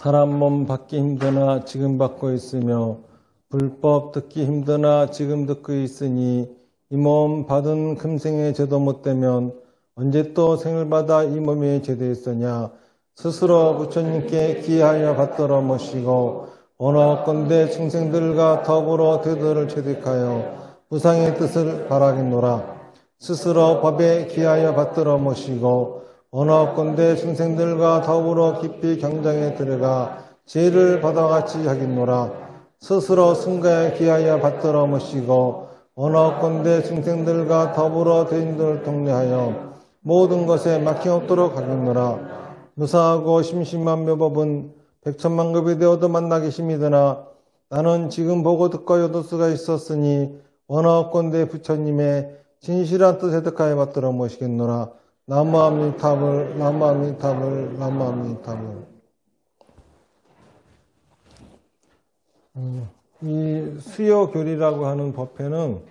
사람 몸 받기 힘드나 지금 받고 있으며 불법 듣기 힘드나 지금 듣고 있으니 이 몸 받은 금생에 제도 못되면 언제 또 생을 받아 이 몸에 제도했으냐. 스스로 부처님께 기하여 받들어 모시고 원하건대 중생들과 더불어 대도를 체득하여 무상의 뜻을 바라겠노라. 스스로 법에 기하여 받들어 모시고 원하건대 중생들과 더불어 깊이 경장에 들어가 지혜를 받아같이 하겠노라. 스스로 승가에 기하여 받들어 모시고 원하건대 중생들과 더불어 대인들을 통례하여 모든 것에 막힘없도록 하겠노라. 무사하고 심심한 묘법은 백천만급이 되어도 만나 계심이더나 나는 지금 보고 듣고 얻을 수가 있었으니 원하건대 부처님의 진실한 뜻에 득하여 받들어 모시겠노라. 나무아미타불 나무아미타불 나무아미타불. 이 수요교리라고 하는 법회는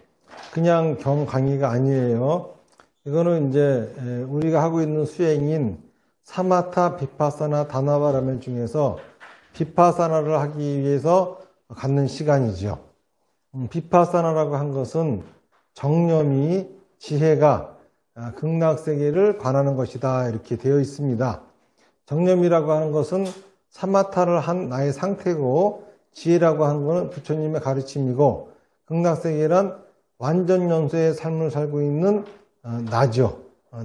그냥 경강의가 아니에요. 이거는 이제 우리가 하고 있는 수행인 사마타 비파사나 다나바라멘 중에서 비파사나를 하기 위해서 갖는 시간이죠. 비파사나라고 한 것은 정념이 지혜가 극락세계를 관하는 것이다 이렇게 되어 있습니다. 정념이라고 하는 것은 사마타를 한 나의 상태고 지혜라고 하는 것은 부처님의 가르침이고 극락세계란 완전연소의 삶을 살고 있는 나죠.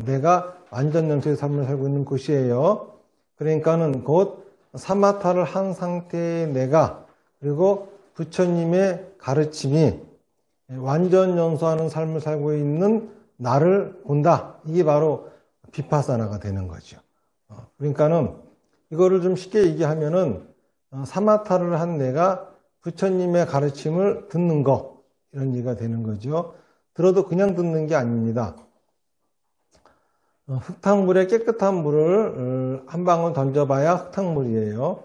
내가 완전연소의 삶을 살고 있는 곳이에요. 그러니까는 곧 사마타를 한 상태의 내가 그리고 부처님의 가르침이 완전연소하는 삶을 살고 있는 나를 본다. 이게 바로 비파사나가 되는 거죠. 그러니까는 이거를 좀 쉽게 얘기하면은 사마타를 한 내가 부처님의 가르침을 듣는 거 이런 얘기가 되는 거죠. 들어도 그냥 듣는 게 아닙니다. 흙탕물에 깨끗한 물을 한 방울 던져봐야 흙탕물이에요.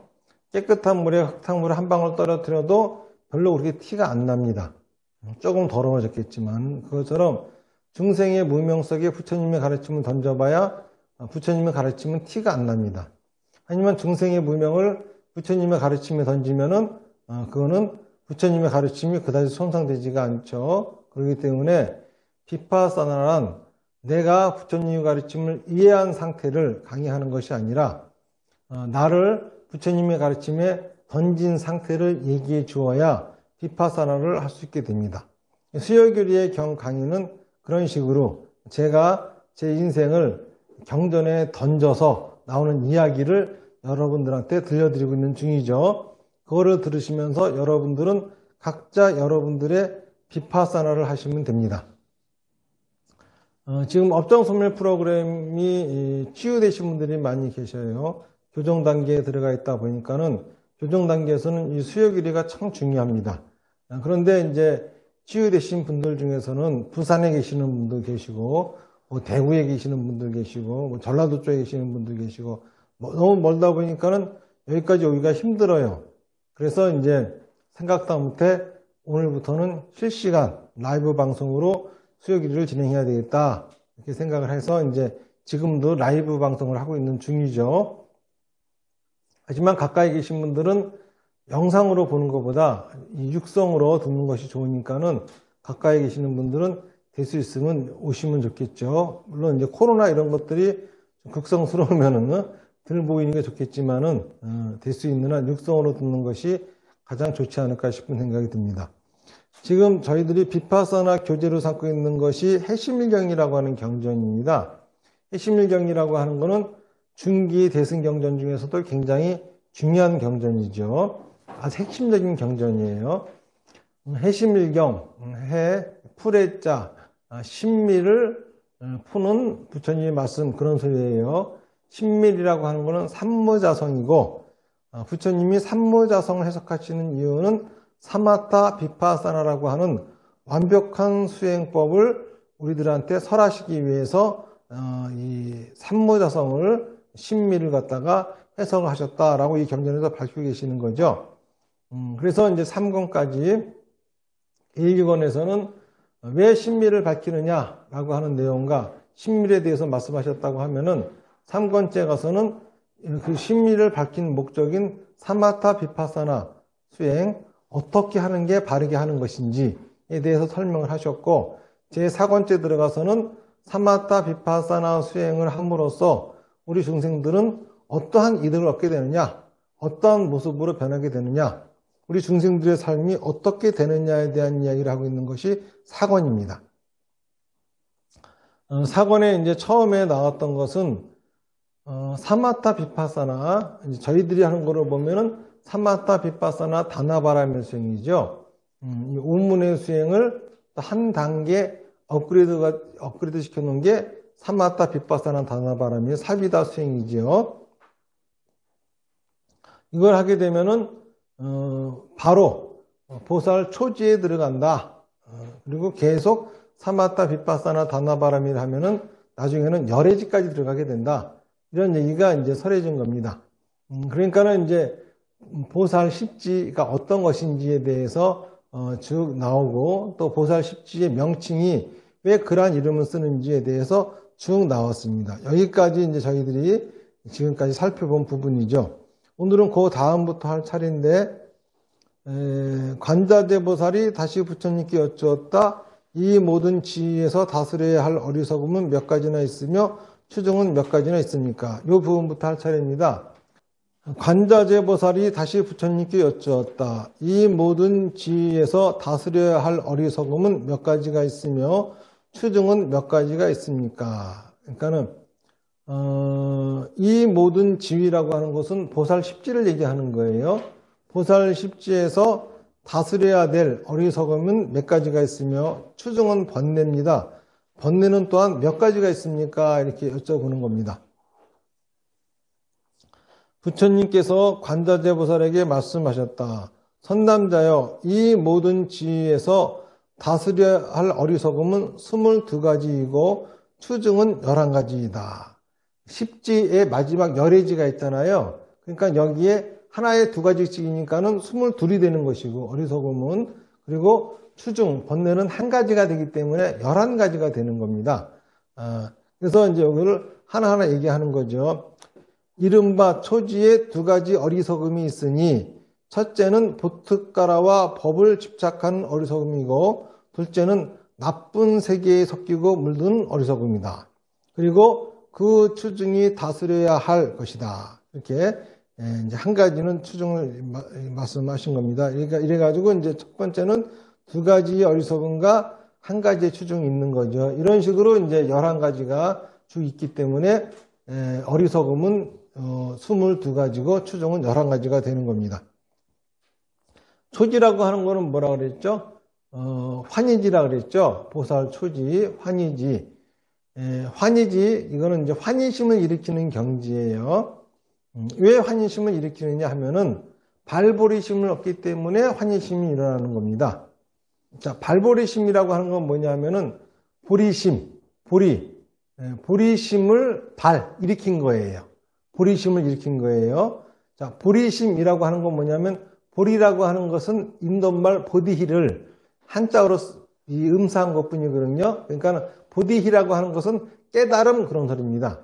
깨끗한 물에 흙탕물을 한 방울 떨어뜨려도 별로 그렇게 티가 안 납니다. 조금 더러워졌겠지만 그것처럼 중생의 무명 속에 부처님의 가르침을 던져봐야 부처님의 가르침은 티가 안 납니다. 하지만 중생의 무명을 부처님의 가르침에 던지면은 그거는 부처님의 가르침이 그다지 손상되지가 않죠. 그렇기 때문에 비파사나란 내가 부처님의 가르침을 이해한 상태를 강의하는 것이 아니라 나를 부처님의 가르침에 던진 상태를 얘기해 주어야 비파사나를 할 수 있게 됩니다. 수요교리의 강의는 그런 식으로 제가 제 인생을 경전에 던져서 나오는 이야기를 여러분들한테 들려드리고 있는 중이죠. 그거를 들으시면서 여러분들은 각자 여러분들의 비파사나를 하시면 됩니다. 지금 업장소멸 프로그램이 치유되신 분들이 많이 계셔요. 교정 단계에 들어가 있다 보니까는 교정 단계에서는 이 수요교리가 참 중요합니다. 그런데 이제 치유되신 분들 중에서는 부산에 계시는 분도 계시고, 뭐 대구에 계시는 분들 계시고, 뭐 전라도 쪽에 계시는 분들 계시고, 너무 멀다 보니까는 여기까지 오기가 힘들어요. 그래서 이제 생각도 못해 오늘부터는 실시간 라이브 방송으로 수요교리를 진행해야 되겠다. 이렇게 생각을 해서 이제 지금도 라이브 방송을 하고 있는 중이죠. 하지만 가까이 계신 분들은 영상으로 보는 것보다 이 육성으로 듣는 것이 좋으니까는 가까이 계시는 분들은 될 수 있으면 오시면 좋겠죠. 물론 이제 코로나 이런 것들이 극성스러우면은 들 보이는 게 좋겠지만은 될 수 있는 한 육성으로 듣는 것이 가장 좋지 않을까 싶은 생각이 듭니다. 지금 저희들이 비파사나 교재로 삼고 있는 것이 해심일경이라고 하는 경전입니다. 해심일경이라고 하는 것은 중기 대승경전 중에서도 굉장히 중요한 경전이죠. 아주 핵심적인 경전이에요. 해심일경, 해, 풀의 자, 신미를 푸는 부처님의 말씀 그런 소리예요. 신밀이라고 하는 것은 삼무자성이고 부처님이 삼무자성을 해석하시는 이유는 사마타 비파사나라고 하는 완벽한 수행법을 우리들한테 설하시기 위해서 이 삼무자성을 신미를 갖다가 해석을 하셨다라고 이 경전에서 밝히고 계시는 거죠. 그래서 이제 3권까지 1권에서는 왜 신미를 밝히느냐라고 하는 내용과 신밀에 대해서 말씀하셨다고 하면은 3권째 가서는 그 신미를 밝힌 목적인 사마타 비파사나 수행 어떻게 하는 게 바르게 하는 것인지에 대해서 설명을 하셨고, 제4권째 들어가서는 사마타 비파사나 수행을 함으로써 우리 중생들은 어떠한 이득을 얻게 되느냐, 어떠한 모습으로 변하게 되느냐, 우리 중생들의 삶이 어떻게 되느냐에 대한 이야기를 하고 있는 것이 4권입니다. 4권에 이제 처음에 나왔던 것은 사마타 비파사나, 저희들이 하는 거를 보면은 사마타 비파사나 다나바라밀 수행이죠. 이 오문의 수행을 한 단계 업그레이드 시켜 놓은 게 사마타 비파사나 다나바라밀 사비다 수행이죠. 이걸 하게 되면은 바로 보살 초지에 들어간다. 그리고 계속 사마타 비파사나 다나바라밀 하면은 나중에는 열애지까지 들어가게 된다. 이런 얘기가 이제 설해진 겁니다. 그러니까는 이제 보살 십지가 어떤 것인지에 대해서 쭉 나오고, 또 보살 십지의 명칭이 왜 그러한 이름을 쓰는지에 대해서 쭉 나왔습니다. 여기까지 이제 저희들이 지금까지 살펴본 부분이죠. 오늘은 그 다음부터 할 차례인데, 관자재 보살이 다시 부처님께 여쭈었다. 이 모든 지위에서 다스려야 할 어리석음은 몇 가지나 있으며 추정은 몇 가지나 있습니까? 이 부분부터 할 차례입니다. 관자재 보살이 다시 부처님께 여쭈었다. 이 모든 지위에서 다스려야 할 어리석음은 몇 가지가 있으며 추정은 몇 가지가 있습니까? 그러니까는 이 모든 지위라고 하는 것은 보살 십지를 얘기하는 거예요. 보살 십지에서 다스려야 될 어리석음은 몇 가지가 있으며 추정은 번뇌입니다. 번뇌는 또한 몇 가지가 있습니까? 이렇게 여쭤보는 겁니다. 부처님께서 관자재 보살에게 말씀하셨다. 선남자여, 이 모든 지위에서 다스려야 할 어리석음은 22가지이고 추정은 11가지이다. 십지의 마지막 열애지가 있잖아요. 그러니까 여기에 하나에 2가지씩이니까는 22이 되는 것이고, 어리석음은, 그리고 추중, 번뇌는 한 가지가 되기 때문에 11가지가 되는 겁니다. 그래서 이제 여기를 하나하나 얘기하는 거죠. 이른바 초지에 2가지 어리석음이 있으니, 첫째는 보특가라와 법을 집착하는 어리석음이고, 둘째는 나쁜 세계에 섞이고 물든 어리석음이다. 그리고 그 추중이 다스려야 할 것이다. 이렇게 이제 한 가지는 추중을 말씀하신 겁니다. 이래가지고 이제 첫 번째는 2가지의 어리석음과 한 가지의 추중이 있는 거죠. 이런 식으로 이제 11가지가 쭉 있기 때문에 어리석음은 22가지고 추중은 11가지가 되는 겁니다. 초지라고 하는 거는 뭐라 그랬죠? 환희지라 그랬죠? 보살 초지, 환희지. 환희지, 이거는 이제 환희심을 일으키는 경지예요. 왜 환희심을 일으키느냐 하면은 발보리심을 얻기 때문에 환희심이 일어나는 겁니다. 자, 발보리심이라고 하는 건 뭐냐면은 보리심을 일으킨 거예요. 보리심을 일으킨 거예요. 자, 보리심이라고 하는 건 뭐냐면, 보리라고 하는 것은 인도말 보디히를 한자어로 이 음사한 것 뿐이거든요. 그러니까 보디히라고 하는 것은 깨달음, 그런 소리입니다.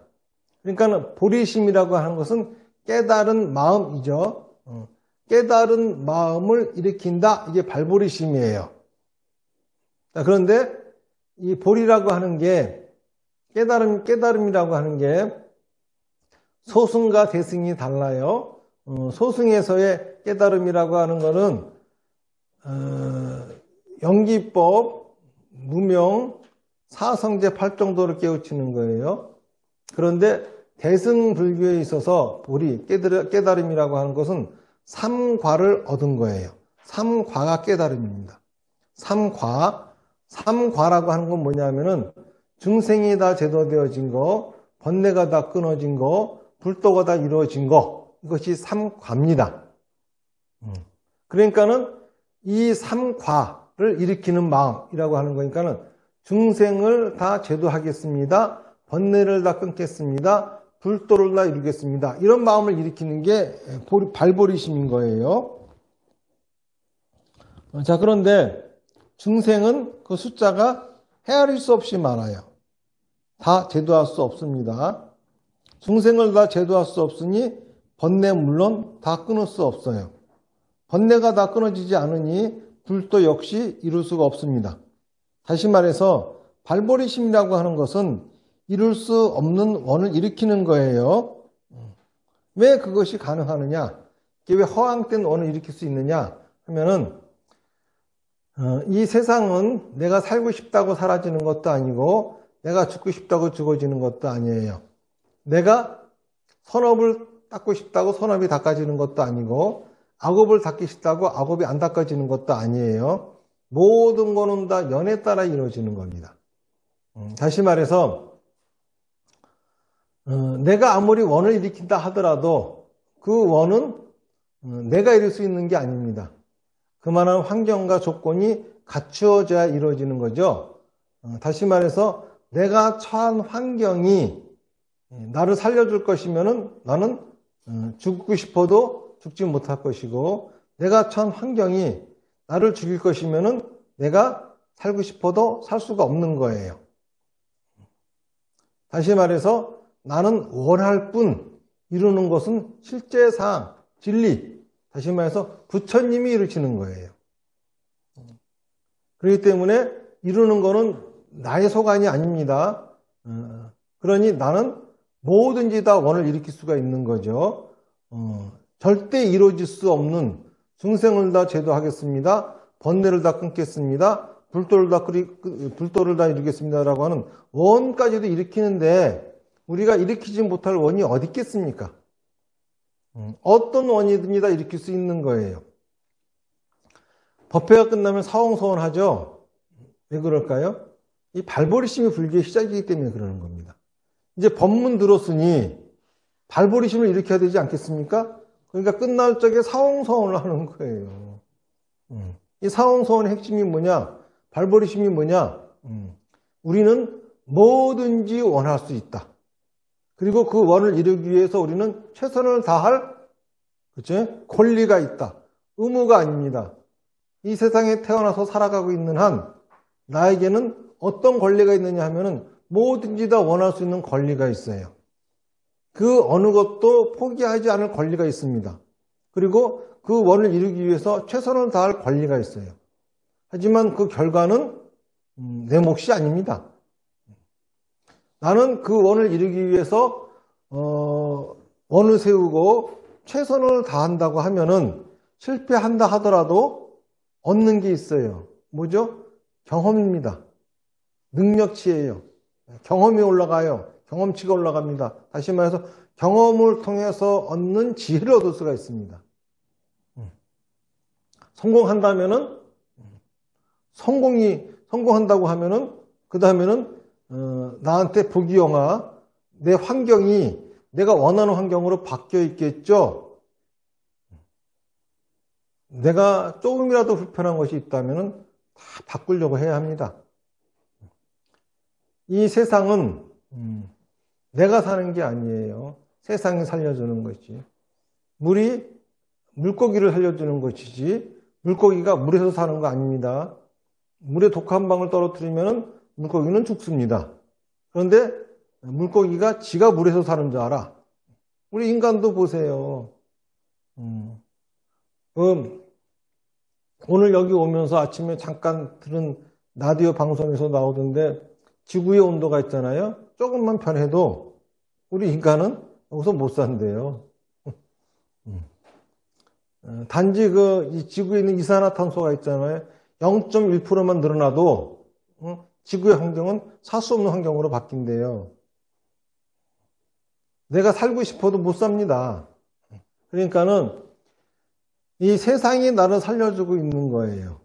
그러니까 보리심이라고 하는 것은 깨달은 마음이죠. 깨달은 마음을 일으킨다. 이게 발보리심이에요. 자, 그런데 이 보리라고 하는 게, 깨달음이라고 하는 게 소승과 대승이 달라요. 소승에서의 깨달음이라고 하는 거는 영기법, 무명, 사성제 8정도를 깨우치는 거예요. 그런데 대승불교에 있어서 깨달음이라고 하는 것은 3과를 얻은 거예요. 3과가 깨달음입니다. 3과라고 하는 건 뭐냐면은 중생이 다 제도되어진 거, 번뇌가 다 끊어진 거, 불도가 다 이루어진 거, 이것이 3과입니다. 그러니까는 이 3과를 일으키는 마음이라고 하는 거니까는 중생을 다 제도하겠습니다. 번뇌를 다 끊겠습니다. 불도를 다 이루겠습니다. 이런 마음을 일으키는 게 발보리심인 거예요. 자, 그런데 중생은 그 숫자가 헤아릴 수 없이 많아요. 다 제도할 수 없습니다. 중생을 다 제도할 수 없으니 번뇌 물론 다 끊을 수 없어요. 번뇌가 다 끊어지지 않으니 불도 역시 이룰 수가 없습니다. 다시 말해서 발버리심이라고 하는 것은 이룰 수 없는 원을 일으키는 거예요. 왜 그것이 가능하느냐? 이게 왜 허황된 원을 일으킬 수 있느냐 하면은 이 세상은 내가 살고 싶다고 사라지는 것도 아니고 내가 죽고 싶다고 죽어지는 것도 아니에요. 내가 선업을 닦고 싶다고 선업이 닦아지는 것도 아니고 악업을 닦기 싶다고 악업이 안 닦아지는 것도 아니에요. 모든 거는 다 연에 따라 이루어지는 겁니다. 다시 말해서 내가 아무리 원을 일으킨다 하더라도 그 원은 내가 이룰 수 있는 게 아닙니다. 그만한 환경과 조건이 갖추어져야 이루어지는 거죠. 다시 말해서 내가 처한 환경이 나를 살려줄 것이면은 나는 죽고 싶어도 죽지 못할 것이고 내가 처한 환경이 나를 죽일 것이면은 내가 살고 싶어도 살 수가 없는 거예요. 다시 말해서 나는 원할 뿐 이루는 것은 실제상 진리, 다시 말해서 부처님이 이루시는 거예요. 그렇기 때문에 이루는 거는 나의 소관이 아닙니다. 그러니 나는 뭐든지 다 원을 일으킬 수가 있는 거죠. 절대 이루어질 수 없는 중생을 다 제도하겠습니다. 번뇌를 다 끊겠습니다. 불도를 다 이루겠습니다라고 하는 원까지도 일으키는데 우리가 일으키지 못할 원이 어디 있겠습니까? 어떤 원이든지 다 일으킬 수 있는 거예요. 법회가 끝나면 사홍소원하죠. 왜 그럴까요? 이 발버리심이 불교의 시작이기 때문에 그러는 겁니다. 이제 법문 들었으니 발버리심을 일으켜야 되지 않겠습니까? 그러니까 끝날 적에 사홍소원을 하는 거예요. 이 사홍소원의 핵심이 뭐냐? 발버리심이 뭐냐? 우리는 뭐든지 원할 수 있다. 그리고 그 원을 이루기 위해서 우리는 최선을 다할 그치? 권리가 있다. 의무가 아닙니다. 이 세상에 태어나서 살아가고 있는 한 나에게는 어떤 권리가 있느냐 하면은 뭐든지 다 원할 수 있는 권리가 있어요. 그 어느 것도 포기하지 않을 권리가 있습니다. 그리고 그 원을 이루기 위해서 최선을 다할 권리가 있어요. 하지만 그 결과는 내 몫이 아닙니다. 나는 그 원을 이루기 위해서 원을 세우고 최선을 다한다고 하면은 실패한다 하더라도 얻는 게 있어요. 뭐죠? 경험입니다. 능력치예요. 경험이 올라가요. 경험치가 올라갑니다. 다시 말해서 경험을 통해서 얻는 지혜를 얻을 수가 있습니다. 성공한다면은 성공한다고 하면은 그 다음에는 나한테 부귀영화, 내 환경이 내가 원하는 환경으로 바뀌어 있겠죠. 내가 조금이라도 불편한 것이 있다면은 다 바꾸려고 해야 합니다. 이 세상은 내가 사는 게 아니에요. 세상이 살려주는 것이. 물이 물고기를 살려주는 것이지 물고기가 물에서 사는 거 아닙니다. 물에 독 한 방울 떨어뜨리면 물고기는 죽습니다. 그런데 물고기가 지가 물에서 사는 줄 알아. 우리 인간도 보세요. 오늘 여기 오면서 아침에 잠깐 들은 라디오 방송에서 나오던데 지구의 온도가 있잖아요. 조금만 변해도 우리 인간은 여기서 못 산대요. 단지 이 지구에 있는 이산화탄소가 있잖아요. 0.1%만 늘어나도 지구의 환경은 살 수 없는 환경으로 바뀐대요. 내가 살고 싶어도 못 삽니다. 그러니까는 이 세상이 나를 살려주고 있는 거예요.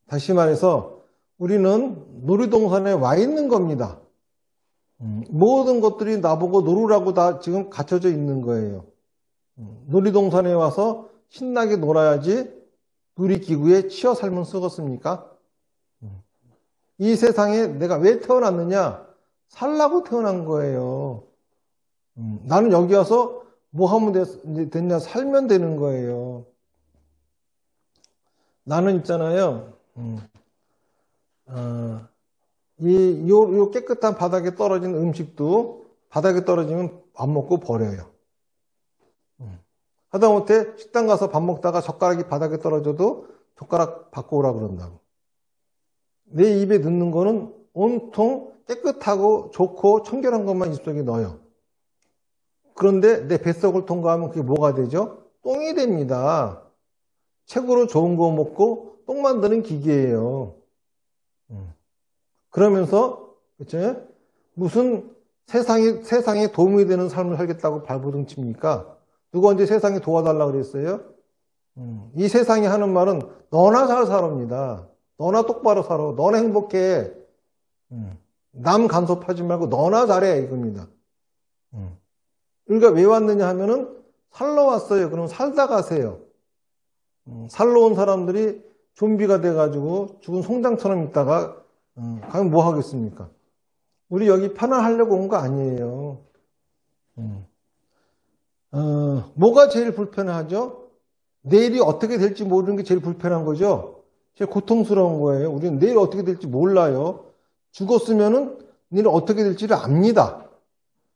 다시 말해서 우리는 놀이동산에 와 있는 겁니다. 모든 것들이 나보고 놀으라고 다 지금 갖춰져 있는 거예요. 놀이동산에 와서 신나게 놀아야지 놀이기구에 치여 살면 쓰겠습니까? 이 세상에 내가 왜 태어났느냐? 살라고 태어난 거예요. 나는 여기 와서 뭐 하면 됐냐? 살면 되는 거예요. 나는 있잖아요. 요 깨끗한 바닥에 떨어진 음식도 바닥에 떨어지면 안 먹고 버려요. 하다못해 식당 가서 밥 먹다가 젓가락이 바닥에 떨어져도 젓가락 바꿔오라 그런다고. 내 입에 넣는 거는 온통 깨끗하고 좋고 청결한 것만 입속에 넣어요. 그런데 내 뱃속을 통과하면 그게 뭐가 되죠? 똥이 됩니다. 최고로 좋은 거 먹고 똥 만드는 기계예요. 그러면서 그쵸? 무슨 세상에 도움이 되는 삶을 살겠다고 발버둥 칩니까? 누가 언제 세상에 도와달라고 그랬어요? 이 세상이 하는 말은 너나 잘 살아입니다. 너나 똑바로 살아. 너나 행복해. 남 간섭하지 말고 너나 잘해 이겁니다. 우리가 왜 왔느냐 하면은 살러 왔어요. 그럼 살다 가세요. 살러 온 사람들이 좀비가 돼가지고 죽은 송장처럼 있다가 가면 뭐 하겠습니까? 우리 여기 편안하려고 온 거 아니에요. 뭐가 제일 불편하죠? 내일이 어떻게 될지 모르는 게 제일 불편한 거죠. 제일 고통스러운 거예요. 우리는 내일 어떻게 될지 몰라요. 죽었으면은 내일 어떻게 될지를 압니다.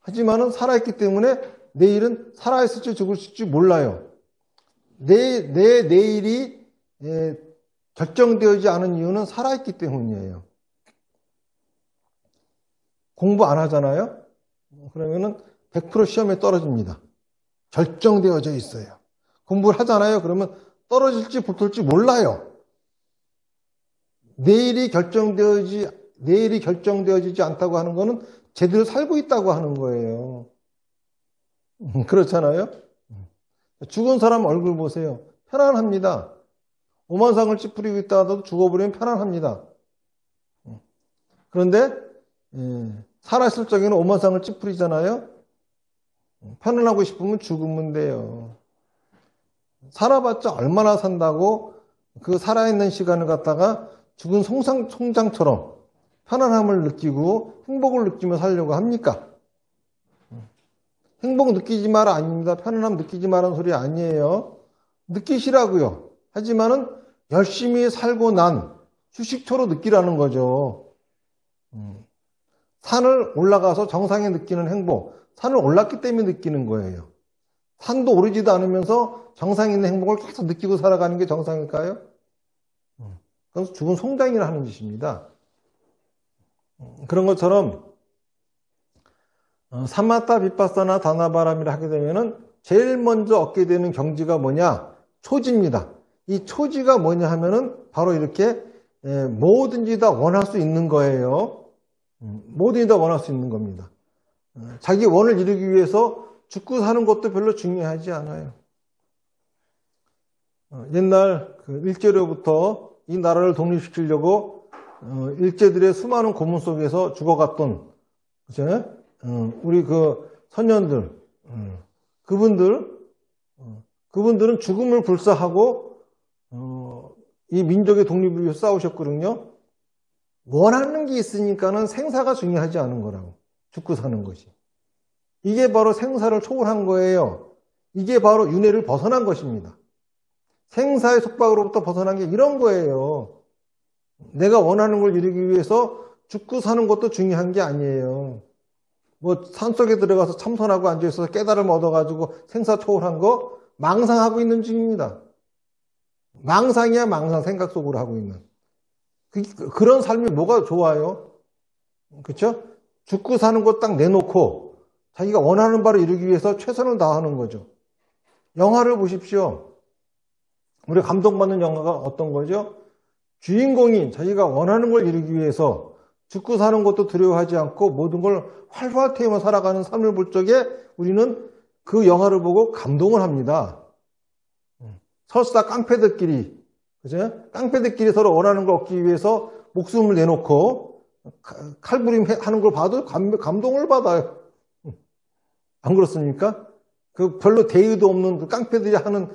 하지만은 살아있기 때문에 내일은 살아있을지 죽을지 몰라요. 내 내일이 결정되어지지 않은 이유는 살아있기 때문이에요. 공부 안 하잖아요? 그러면은 100% 시험에 떨어집니다. 결정되어져 있어요. 공부를 하잖아요? 그러면 떨어질지 붙을지 몰라요. 내일이 결정되어지지 않다고 하는 거는 제대로 살고 있다고 하는 거예요. 그렇잖아요? 죽은 사람 얼굴 보세요. 편안합니다. 오만상을 찌푸리고 있다 하더라도 죽어버리면 편안합니다. 그런데 살아있을 적에는 오만상을 찌푸리잖아요. 편안하고 싶으면 죽으면 돼요. 살아봤자 얼마나 산다고 그 살아있는 시간을 갖다가 죽은 송장처럼 편안함을 느끼고 행복을 느끼며 살려고 합니까? 행복 느끼지 마라 아닙니다. 편안함 느끼지 마라는 소리 아니에요. 느끼시라고요. 하지만은 열심히 살고 난 휴식초로 느끼라는 거죠. 산을 올라가서 정상에 느끼는 행복, 산을 올랐기 때문에 느끼는 거예요. 산도 오르지도 않으면서 정상에 있는 행복을 계속 느끼고 살아가는 게 정상일까요? 그건 죽은 송장이라 하는 짓입니다. 그런 것처럼 사마타 비파사나 다나바람이라 하게 되면은 제일 먼저 얻게 되는 경지가 뭐냐? 초지입니다. 이 초지가 뭐냐 하면은 바로 이렇게 뭐든지 다 원할 수 있는 거예요. 뭐든지 다 원할 수 있는 겁니다. 자기 원을 이루기 위해서 죽고 사는 것도 별로 중요하지 않아요. 옛날 그 일제로부터 이 나라를 독립시키려고 일제들의 수많은 고문 속에서 죽어갔던 그죠? 우리 그 선녀들 그분들은 죽음을 불사하고 이 민족의 독립을 위해서 싸우셨거든요. 원하는 게 있으니까는 생사가 중요하지 않은 거라고. 죽고 사는 것이. 이게 바로 생사를 초월한 거예요. 이게 바로 윤회를 벗어난 것입니다. 생사의 속박으로부터 벗어난 게 이런 거예요. 내가 원하는 걸 이루기 위해서 죽고 사는 것도 중요한 게 아니에요. 뭐 산속에 들어가서 참선하고 앉아있어서 깨달음을 얻어가지고 생사 초월한 거 망상하고 있는 중입니다. 망상이야 망상, 생각 속으로 하고 있는. 그런 삶이 뭐가 좋아요? 그렇죠? 죽고 사는 것 딱 내놓고 자기가 원하는 바를 이루기 위해서 최선을 다하는 거죠. 영화를 보십시오. 우리 감동받는 영화가 어떤 거죠? 주인공이 자기가 원하는 걸 이루기 위해서 죽고 사는 것도 두려워하지 않고 모든 걸 활발하게 살아가는 삶을 볼 적에 우리는 그 영화를 보고 감동을 합니다. 설사 깡패들끼리, 그죠? 깡패들끼리 서로 원하는 걸 얻기 위해서 목숨을 내놓고 칼부림 하는 걸 봐도 감동을 받아요. 안 그렇습니까? 그 별로 대의도 없는 그 깡패들이 하는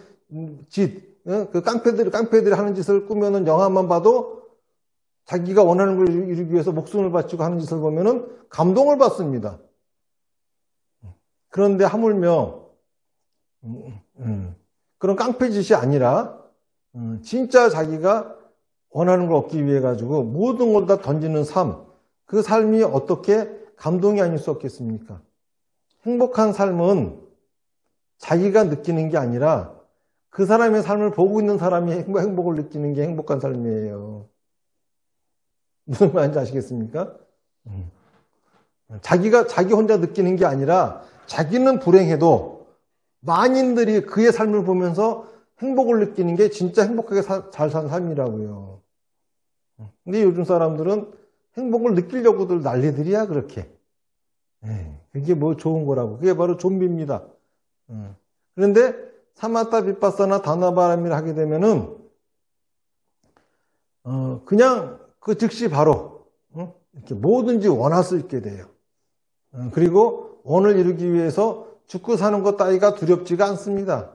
짓, 그 깡패들이 하는 짓을 꾸며놓은 영화만 봐도 자기가 원하는 걸 이루기 위해서 목숨을 바치고 하는 짓을 보면은 감동을 받습니다. 그런데 하물며 그런 깡패 짓이 아니라 진짜 자기가 원하는 걸 얻기 위해 가지고 모든 걸 다 던지는 삶, 그 삶이 어떻게 감동이 아닐 수 없겠습니까? 행복한 삶은 자기가 느끼는 게 아니라 그 사람의 삶을 보고 있는 사람이 행복을 느끼는 게 행복한 삶이에요. 무슨 말인지 아시겠습니까? 자기 혼자 느끼는 게 아니라 자기는 불행해도 만인들이 그의 삶을 보면서 행복을 느끼는 게 진짜 행복하게 잘 사는 삶이라고요. 근데 요즘 사람들은 행복을 느끼려고들 난리들이야, 그렇게. 그게 뭐 좋은 거라고. 그게 바로 좀비입니다. 그런데 사마타 비파사나 다나바람이를 하게 되면은 그냥 그 즉시 바로 이렇게 뭐든지 원할 수 있게 돼요. 그리고 원을 이루기 위해서 죽고 사는 것 따위가 두렵지가 않습니다.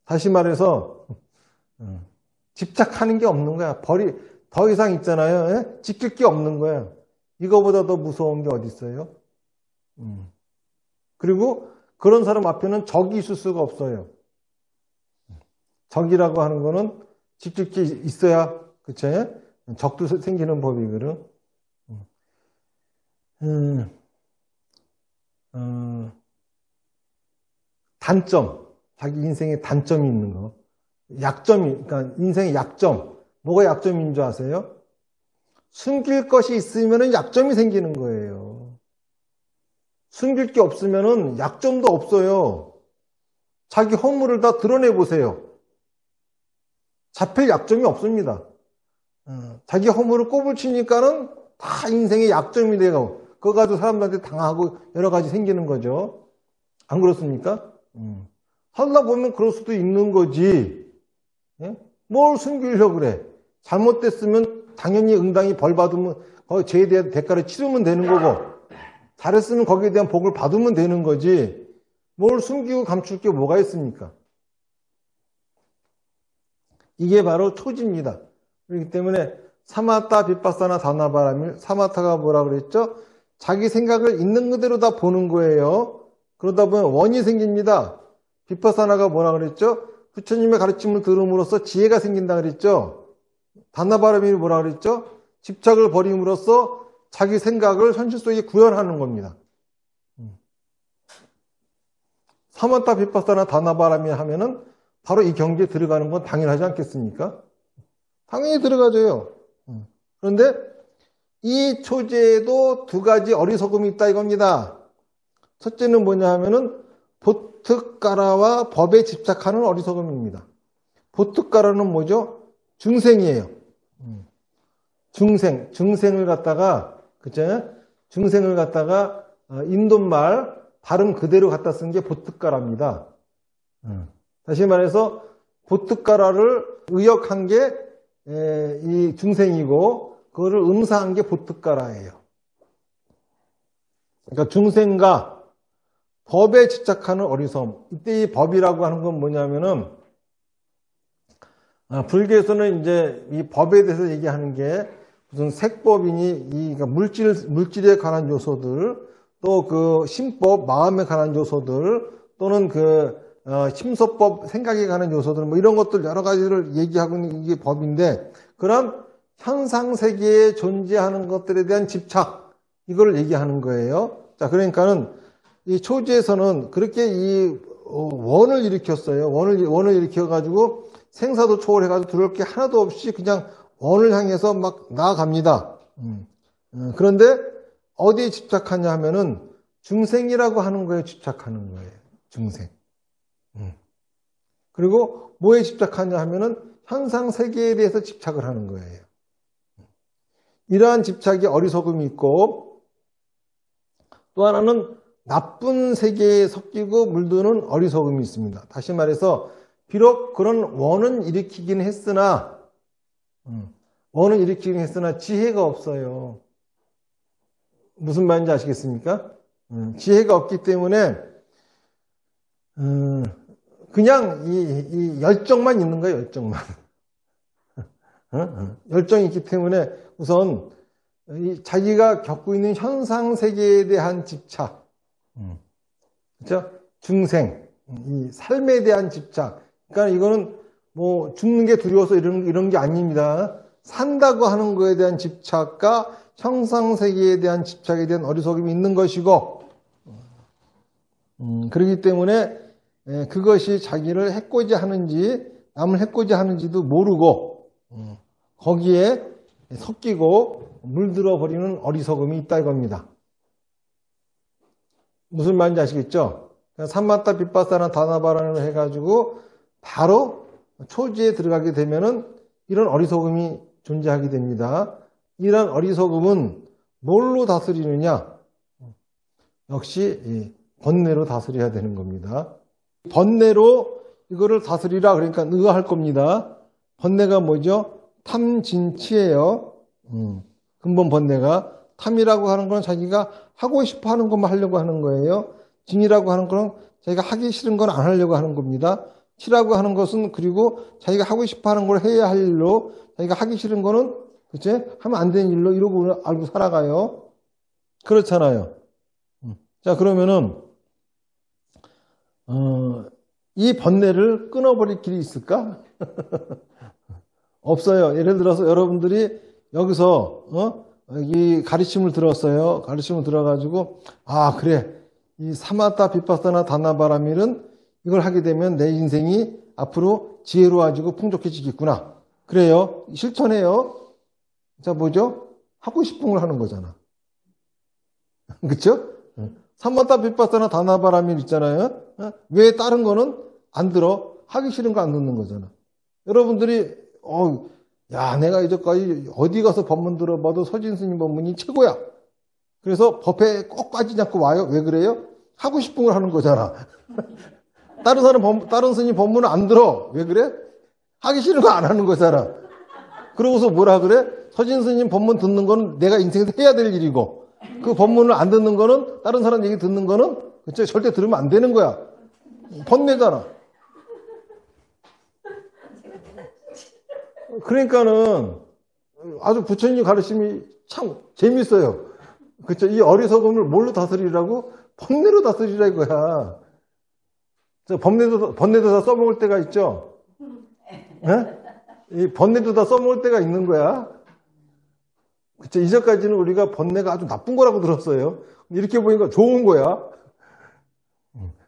다시 말해서 집착하는 게 없는 거야. 더 이상 있잖아요. 지킬 게 없는 거야. 이거보다 더 무서운 게 어디 있어요? 그리고 그런 사람 앞에는 적이 있을 수가 없어요. 적이라고 하는 거는 지킬 게 있어야, 그쵸? 적도 생기는 법이거든. 단점, 자기 인생에 단점이 있는 거. 약점이, 그러니까 인생의 약점. 뭐가 약점인 줄 아세요? 숨길 것이 있으면 약점이 생기는 거예요. 숨길 게 없으면 약점도 없어요. 자기 허물을 다 드러내보세요. 잡힐 약점이 없습니다. 자기 허물을 꼽을 치니까는 다 인생의 약점이 되고, 그거 가지고 사람들한테 당하고 여러 가지 생기는 거죠. 안 그렇습니까? 살다 보면 그럴 수도 있는 거지. 뭘 숨기려고 그래? 잘못됐으면 당연히 응당히 벌 받으면 죄에 대한 대가를 치르면 되는 거고, 잘했으면 거기에 대한 복을 받으면 되는 거지. 뭘 숨기고 감출 게 뭐가 있습니까? 이게 바로 초지입니다. 그렇기 때문에 사마타 비파사나 다나바람일, 사마타가 뭐라 그랬죠? 자기 생각을 있는 그대로 다 보는 거예요. 그러다 보면 원이 생깁니다. 비파사나가 뭐라 그랬죠? 부처님의 가르침을 들음으로써 지혜가 생긴다 그랬죠? 다나바람이 뭐라 그랬죠? 집착을 버림으로써 자기 생각을 현실 속에 구현하는 겁니다. 사마타 비파사나 다나바람이 하면은 바로 이 경지에 들어가는 건 당연하지 않겠습니까? 당연히 들어가줘요. 그런데 이 초제에도 두 가지 어리석음이 있다 이겁니다. 첫째는 뭐냐 하면은 보특가라와 법에 집착하는 어리석음입니다. 보특가라는 뭐죠? 중생이에요. 중생을 갖다가, 그죠? 중생을 갖다가 인도말 발음 그대로 갖다 쓴 게 보특가라입니다. 다시 말해서 보특가라를 의역한 게 이 중생이고, 그거를 음사한 게 보특가라예요. 그러니까 중생과 법에 집착하는 어리석음. 이때 이 법이라고 하는 건 뭐냐면은, 불교에서는 이제 이 법에 대해서 얘기하는 게 무슨 색법이니, 그러니까 물질에 관한 요소들, 또 그 심법, 마음에 관한 요소들, 또는 심소법, 생각에 관한 요소들, 뭐 이런 것들 여러 가지를 얘기하고 있는 이게 법인데, 그런 현상 세계에 존재하는 것들에 대한 집착, 이걸 얘기하는 거예요. 자, 그러니까는 이 초지에서는 그렇게 이 원을 일으켰어요. 원을 일으켜가지고 생사도 초월해가지고 두려울 게 하나도 없이 그냥 원을 향해서 막 나아갑니다. 그런데 어디에 집착하냐 하면은 중생이라고 하는 거에 집착하는 거예요. 중생. 그리고 뭐에 집착하냐 하면은 현상 세계에 대해서 집착을 하는 거예요. 이러한 집착이 어리석음이 있고, 또 하나는 나쁜 세계에 섞이고 물드는 어리석음이 있습니다. 다시 말해서 비록 그런 원은 일으키긴 했으나 지혜가 없어요. 무슨 말인지 아시겠습니까? 지혜가 없기 때문에 그냥 이 열정만 있는 거예요. 열정만. 열정이 있기 때문에 우선 자기가 겪고 있는 현상 세계에 대한 집착, 그렇죠? 중생, 이 삶에 대한 집착. 그러니까 이거는 뭐 죽는 게 두려워서 이런 게 아닙니다. 산다고 하는 거에 대한 집착과 형상 세계에 대한 집착에 대한 어리석음이 있는 것이고, 그렇기 때문에 그것이 자기를 해코지 하는지 남을 해코지 하는지도 모르고 거기에 섞이고 물들어 버리는 어리석음이 있다 이겁니다. 무슨 말인지 아시겠죠? 삼마타 빗바사나 다나바라를 해가지고 바로 초지에 들어가게 되면은 이런 어리석음이 존재하게 됩니다. 이런 어리석음은 뭘로 다스리느냐? 역시 번뇌로 다스려야 되는 겁니다. 번뇌로 이거를 다스리라 그러니까 의아할 겁니다. 번뇌가 뭐죠? 탐진치예요. 근본 번뇌가. 탐이라고 하는 건 자기가 하고 싶어 하는 것만 하려고 하는 거예요. 진이라고 하는 건 자기가 하기 싫은 건 안 하려고 하는 겁니다. 치라고 하는 것은 그리고 자기가 하고 싶어 하는 걸 해야 할 일로, 자기가 하기 싫은 거는 그치? 하면 안 되는 일로 이러고 알고 살아가요. 그렇잖아요. 자, 그러면은 이 번뇌를 끊어버릴 길이 있을까? 없어요. 예를 들어서 여러분들이 여기서 이 가르침을 들었어요. 가르침을 들어가지고 아 그래 이 사마타 빗바사나 다나바라밀은 이걸 하게 되면 내 인생이 앞으로 지혜로워지고 풍족해지겠구나. 그래요. 실천해요. 자 뭐죠? 하고 싶은 걸 하는 거잖아. 그쵸? 사마타 빗바사나 다나바라밀 있잖아요. 왜 다른 거는 안 들어? 하기 싫은 거 안 듣는 거잖아. 여러분들이 야 내가 이제까지 어디 가서 법문 들어봐도 서진스님 법문이 최고야. 그래서 법에 꼭 빠지지 않고 와요. 왜 그래요? 하고 싶은 걸 하는 거잖아. 다른 스님 법문을 안 들어. 왜 그래? 하기 싫은 거 안 하는 거잖아. 그러고서 뭐라 그래? 서진스님 법문 듣는 건 내가 인생에서 해야 될 일이고 그 법문을 안 듣는 거는 다른 사람 얘기 듣는 거는 그쵸? 절대 들으면 안 되는 거야. 번뇌잖아. 그러니까는 아주 부처님 가르침이 참 재밌어요. 그쵸? 이 어리석음을 뭘로 다스리라고? 번뇌로 다스리라 이거야. 번뇌도 다 써먹을 때가 있죠? 네? 이 번뇌도 다 써먹을 때가 있는 거야. 그쵸? 이전까지는 우리가 번뇌가 아주 나쁜 거라고 들었어요. 이렇게 보니까 좋은 거야.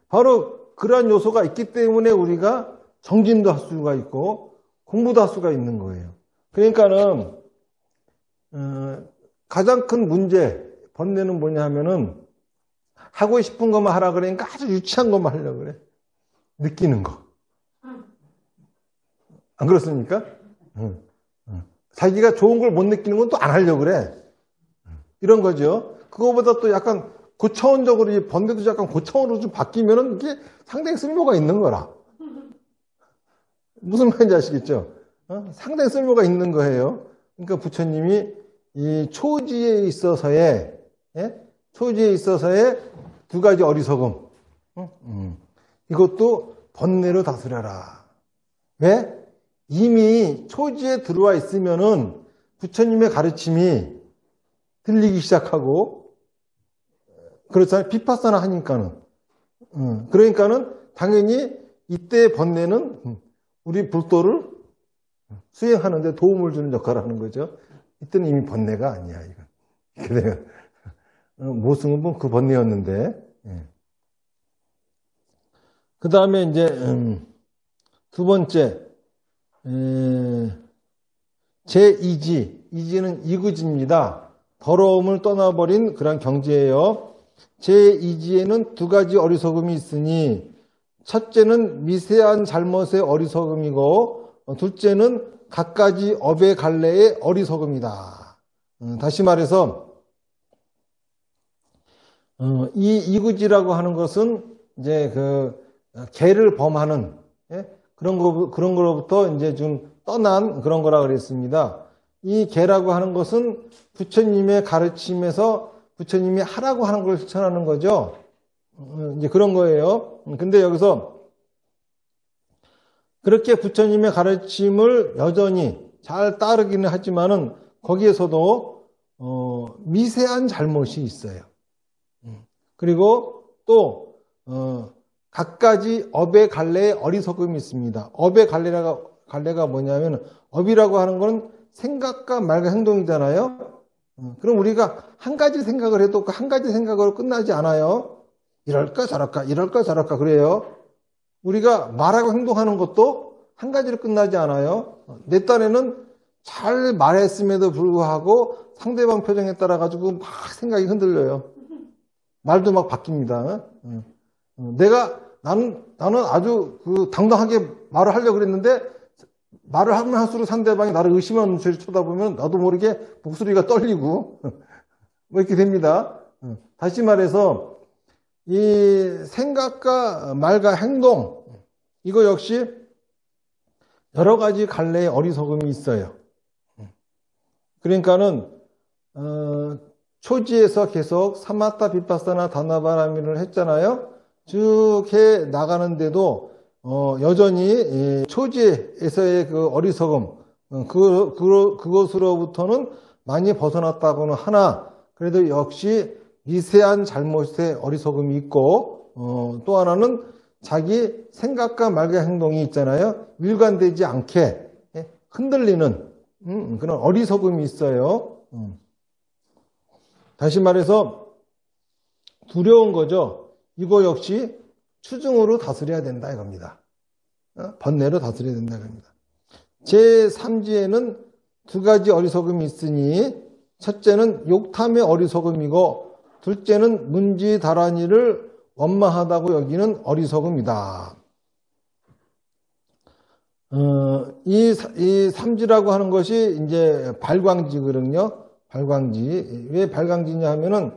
바로 그러한 요소가 있기 때문에 우리가 정진도 할 수가 있고 공부도 할 수가 있는 거예요. 그러니까는 가장 큰 문제, 번뇌는 뭐냐 하면은 하고 싶은 것만 하라 그러니까 아주 유치한 것만 하려고 그래. 느끼는 거. 안 그렇습니까? 자기가 좋은 걸 못 느끼는 건 또 안 하려고 그래. 이런 거죠. 그거보다 또 약간 고차원적으로, 이 번뇌도 약간 고차원으로 좀 바뀌면은 이게 상당히 쓸모가 있는 거라. 무슨 말인지 아시겠죠? 상당히 쓸모가 있는 거예요. 그러니까 부처님이 이 초지에 있어서의 두 가지 어리석음. 이것도 번뇌로 다스려라. 왜? 이미 초지에 들어와 있으면은 부처님의 가르침이 들리기 시작하고, 그렇잖아요. 비파사나 하니까는. 그러니까는 당연히 이때 번뇌는 우리 불도를 수행하는데 도움을 주는 역할을 하는 거죠. 이때는 이미 번뇌가 아니야, 이건. 그래요. 모승은 뭐 그 번뇌였는데. 그 다음에 이제, 두 번째, 제2지. 이지는 이구지입니다. 더러움을 떠나버린 그런 경지예요. 제2지에는 두 가지 어리석음이 있으니, 첫째는 미세한 잘못의 어리석음이고, 둘째는 갖가지 업의 갈래의 어리석음이다. 다시 말해서, 이 이구지라고 하는 것은 이제 개를 범하는, 그런 거로부터 이제 좀 떠난 그런 거라 그랬습니다. 이 개라고 하는 것은 부처님의 가르침에서 부처님이 하라고 하는 걸 실천하는 거죠. 이제 그런 거예요. 근데 여기서 그렇게 부처님의 가르침을 여전히 잘 따르기는 하지만은 거기에서도 미세한 잘못이 있어요. 그리고 또 갖가지 업의 갈래의 어리석음이 있습니다. 업의 갈래가 뭐냐면 업이라고 하는 건 생각과 말과 행동이잖아요. 그럼 우리가 한 가지 생각을 해도 그 한 가지 생각으로 끝나지 않아요. 이럴까 저럴까 이럴까 저럴까 그래요. 우리가 말하고 행동하는 것도 한 가지로 끝나지 않아요. 내 딴에는 잘 말했음에도 불구하고 상대방 표정에 따라 가지고 막 생각이 흔들려요. 말도 막 바뀝니다. 나는 아주 당당하게 말을 하려고 그랬는데 말을 하면 할수록 상대방이 나를 의심하는 눈초리를 쳐다보면 나도 모르게 목소리가 떨리고 뭐 이렇게 됩니다. 다시 말해서 이 생각과 말과 행동 이거 역시 여러 가지 갈래의 어리석음이 있어요. 그러니까는 초지에서 계속 사마타 비파사나 다나바라미를 했잖아요. 쭉 해 나가는데도 여전히 초지에서의 그 어리석음 그것으로부터는 많이 벗어났다고는 하나 그래도 역시 미세한 잘못의 어리석음이 있고 또 하나는 자기 생각과 말과 행동이 있잖아요. 일관되지 않게 흔들리는 그런 어리석음이 있어요. 다시 말해서 두려운 거죠. 이거 역시 추중으로 다스려야 된다 이겁니다. 번뇌로 다스려야 된다 이겁니다. 제3지에는 두 가지 어리석음이 있으니 첫째는 욕탐의 어리석음이고 둘째는 문지다라니를 원망하다고 여기는 어리석음이다. 이 삼지라고 하는 것이 이제 발광지거든요. 발광지. 왜 발광지냐 하면은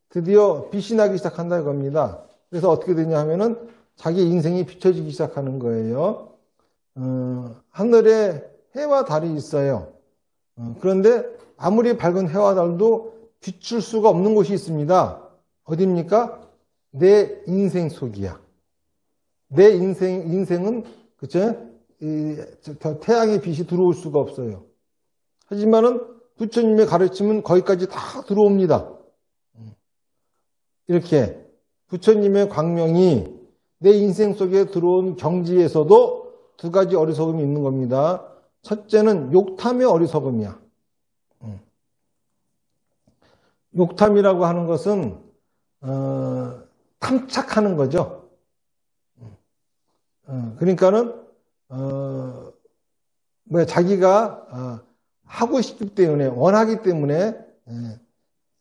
드디어 빛이 나기 시작한다 이겁니다. 그래서 어떻게 되냐 하면은 자기 인생이 비춰지기 시작하는 거예요. 하늘에 해와 달이 있어요. 그런데 아무리 밝은 해와 달도 비출 수가 없는 곳이 있습니다. 어디입니까? 내 인생 속이야. 내 인생은 그쵸? 태양의 빛이 들어올 수가 없어요. 하지만은 부처님의 가르침은 거기까지 다 들어옵니다. 이렇게 부처님의 광명이 내 인생 속에 들어온 경지에서도 두 가지 어리석음이 있는 겁니다. 첫째는 욕탐의 어리석음이야. 욕탐이라고 하는 것은 탐착하는 거죠. 그러니까는 자기가 하고 싶기 때문에 원하기 때문에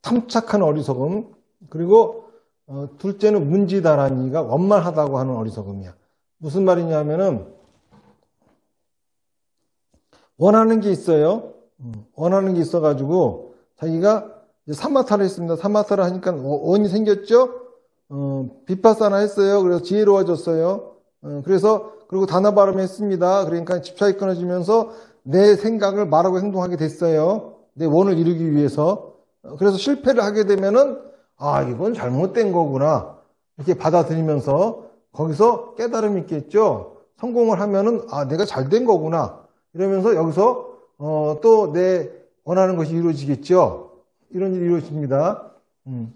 탐착한 어리석음 그리고 둘째는 문지다라니가 원만하다고 하는 어리석음이야. 무슨 말이냐 하면은 원하는 게 있어요. 원하는 게 있어가지고 자기가 이제 사마타를 했습니다. 사마타를 하니까 원이 생겼죠. 비파사나 했어요. 그래서 지혜로워졌어요. 그리고 다나바람을 했습니다. 그러니까 집착이 끊어지면서 내 생각을 말하고 행동하게 됐어요. 내 원을 이루기 위해서. 그래서 실패를 하게 되면은 이건 잘못된 거구나 이렇게 받아들이면서 거기서 깨달음이 있겠죠. 성공을 하면은 내가 잘된 거구나 이러면서 여기서 또 내 원하는 것이 이루어지겠죠. 이런 일이 이루어집니다.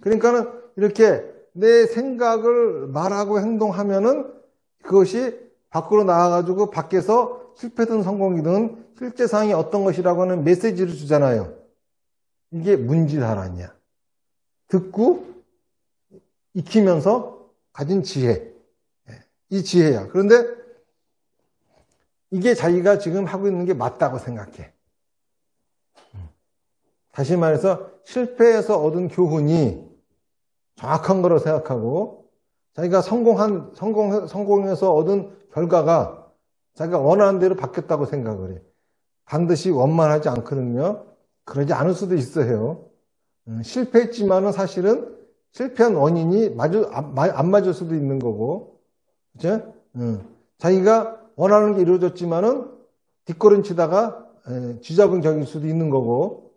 그러니까는 이렇게 내 생각을 말하고 행동하면은 그것이 밖으로 나와가지고 밖에서 실패든 성공이든 실제 상황이 어떤 것이라고 하는 메시지를 주잖아요. 이게 문지다라니야. 듣고 익히면서 가진 지혜. 이 지혜야. 그런데 이게 자기가 지금 하고 있는 게 맞다고 생각해. 다시 말해서 실패해서 얻은 교훈이 정확한 거라고 생각하고 자기가 성공해서 얻은 결과가 자기가 원하는 대로 바뀌었다고 생각을 해. 반드시 원만하지 않거든요. 그러지 않을 수도 있어요. 실패했지만은 사실은 실패한 원인이 안 맞을 수도 있는 거고, 그죠? 자기가 원하는 게 이루어졌지만은 뒷걸음치다가 쥐잡은 격일 수도 있는 거고,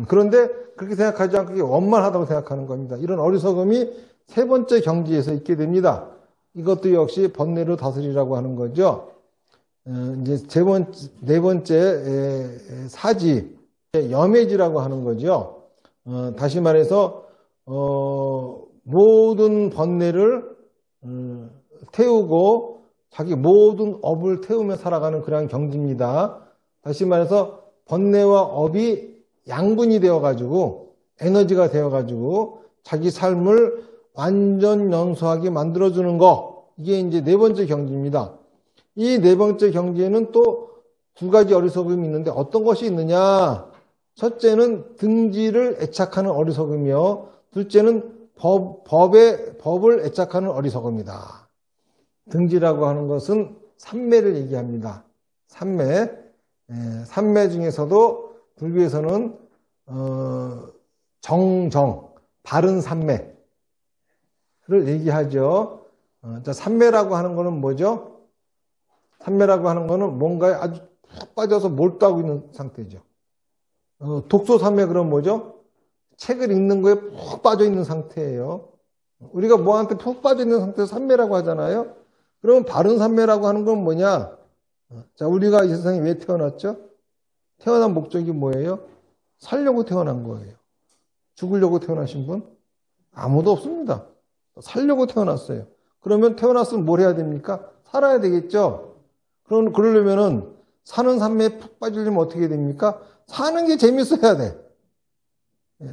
그런데 그렇게 생각하지 않고 원만하다고 생각하는 겁니다. 이런 어리석음이 세 번째 경지에서 있게 됩니다. 이것도 역시 번뇌로 다스리라고 하는 거죠. 이제 네 번째 사지, 염해지라고 하는 거죠. 다시 말해서 모든 번뇌를 태우고 자기 모든 업을 태우며 살아가는 그러한 경지입니다. 다시 말해서 번뇌와 업이 양분이 되어가지고 에너지가 되어가지고 자기 삶을 완전 연소하게 만들어주는 거. 이게 이제 네 번째 경지입니다. 이 네 번째 경지에는 또 두 가지 어리석음이 있는데 어떤 것이 있느냐? 첫째는 등지를 애착하는 어리석음이요. 둘째는 법을 애착하는 어리석음이다. 등지라고 하는 것은 삼매를 얘기합니다. 삼매. 삼매 중에서도 불교에서는 정정, 바른 삼매를 얘기하죠. 자, 삼매라고 하는 거는 뭐죠? 삼매라고 하는 거는 뭔가에 아주 푹 빠져서 몰두하고 있는 상태죠. 독서 삼매 그럼 뭐죠? 책을 읽는 거에 푹 빠져 있는 상태예요. 우리가 뭐한테 푹 빠져 있는 상태에서 삼매라고 하잖아요. 그러면 바른 삼매라고 하는 건 뭐냐? 자, 우리가 이 세상에 왜 태어났죠? 태어난 목적이 뭐예요? 살려고 태어난 거예요. 죽으려고 태어나신 분? 아무도 없습니다. 살려고 태어났어요. 그러면 태어났으면 뭘 해야 됩니까? 살아야 되겠죠? 그러려면은 사는 삼매에 푹 빠지려면 어떻게 됩니까? 사는 게 재밌어야 돼.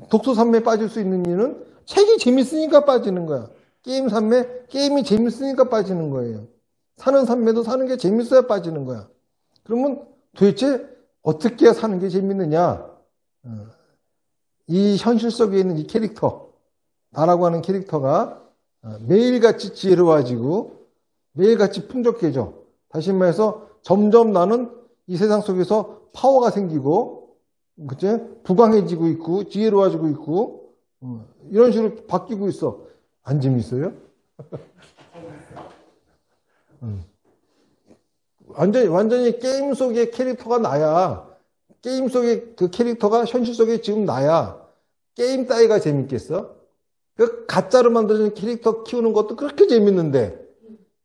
독서 삼매에 빠질 수 있는 이유는 책이 재밌으니까 빠지는 거야. 게임 삼매, 게임이 재밌으니까 빠지는 거예요. 사는 삼매도 사는 게 재밌어야 빠지는 거야. 그러면 도대체 어떻게 해야 사는 게 재밌느냐? 이 현실 속에 있는 이 캐릭터, 나라고 하는 캐릭터가 매일같이 지혜로워지고 매일같이 풍족해져. 다시 말해서 점점 나는 이 세상 속에서 파워가 생기고, 그치? 부강해지고 있고, 지혜로워지고 있고, 이런 식으로 바뀌고 있어. 안 재밌어요? 완전히 게임 속의 캐릭터가 나야. 게임 속의 그 캐릭터가 현실 속에 지금 나야. 게임 따위가 재밌겠어? 그 가짜로 만들어진 캐릭터 키우는 것도 그렇게 재밌는데,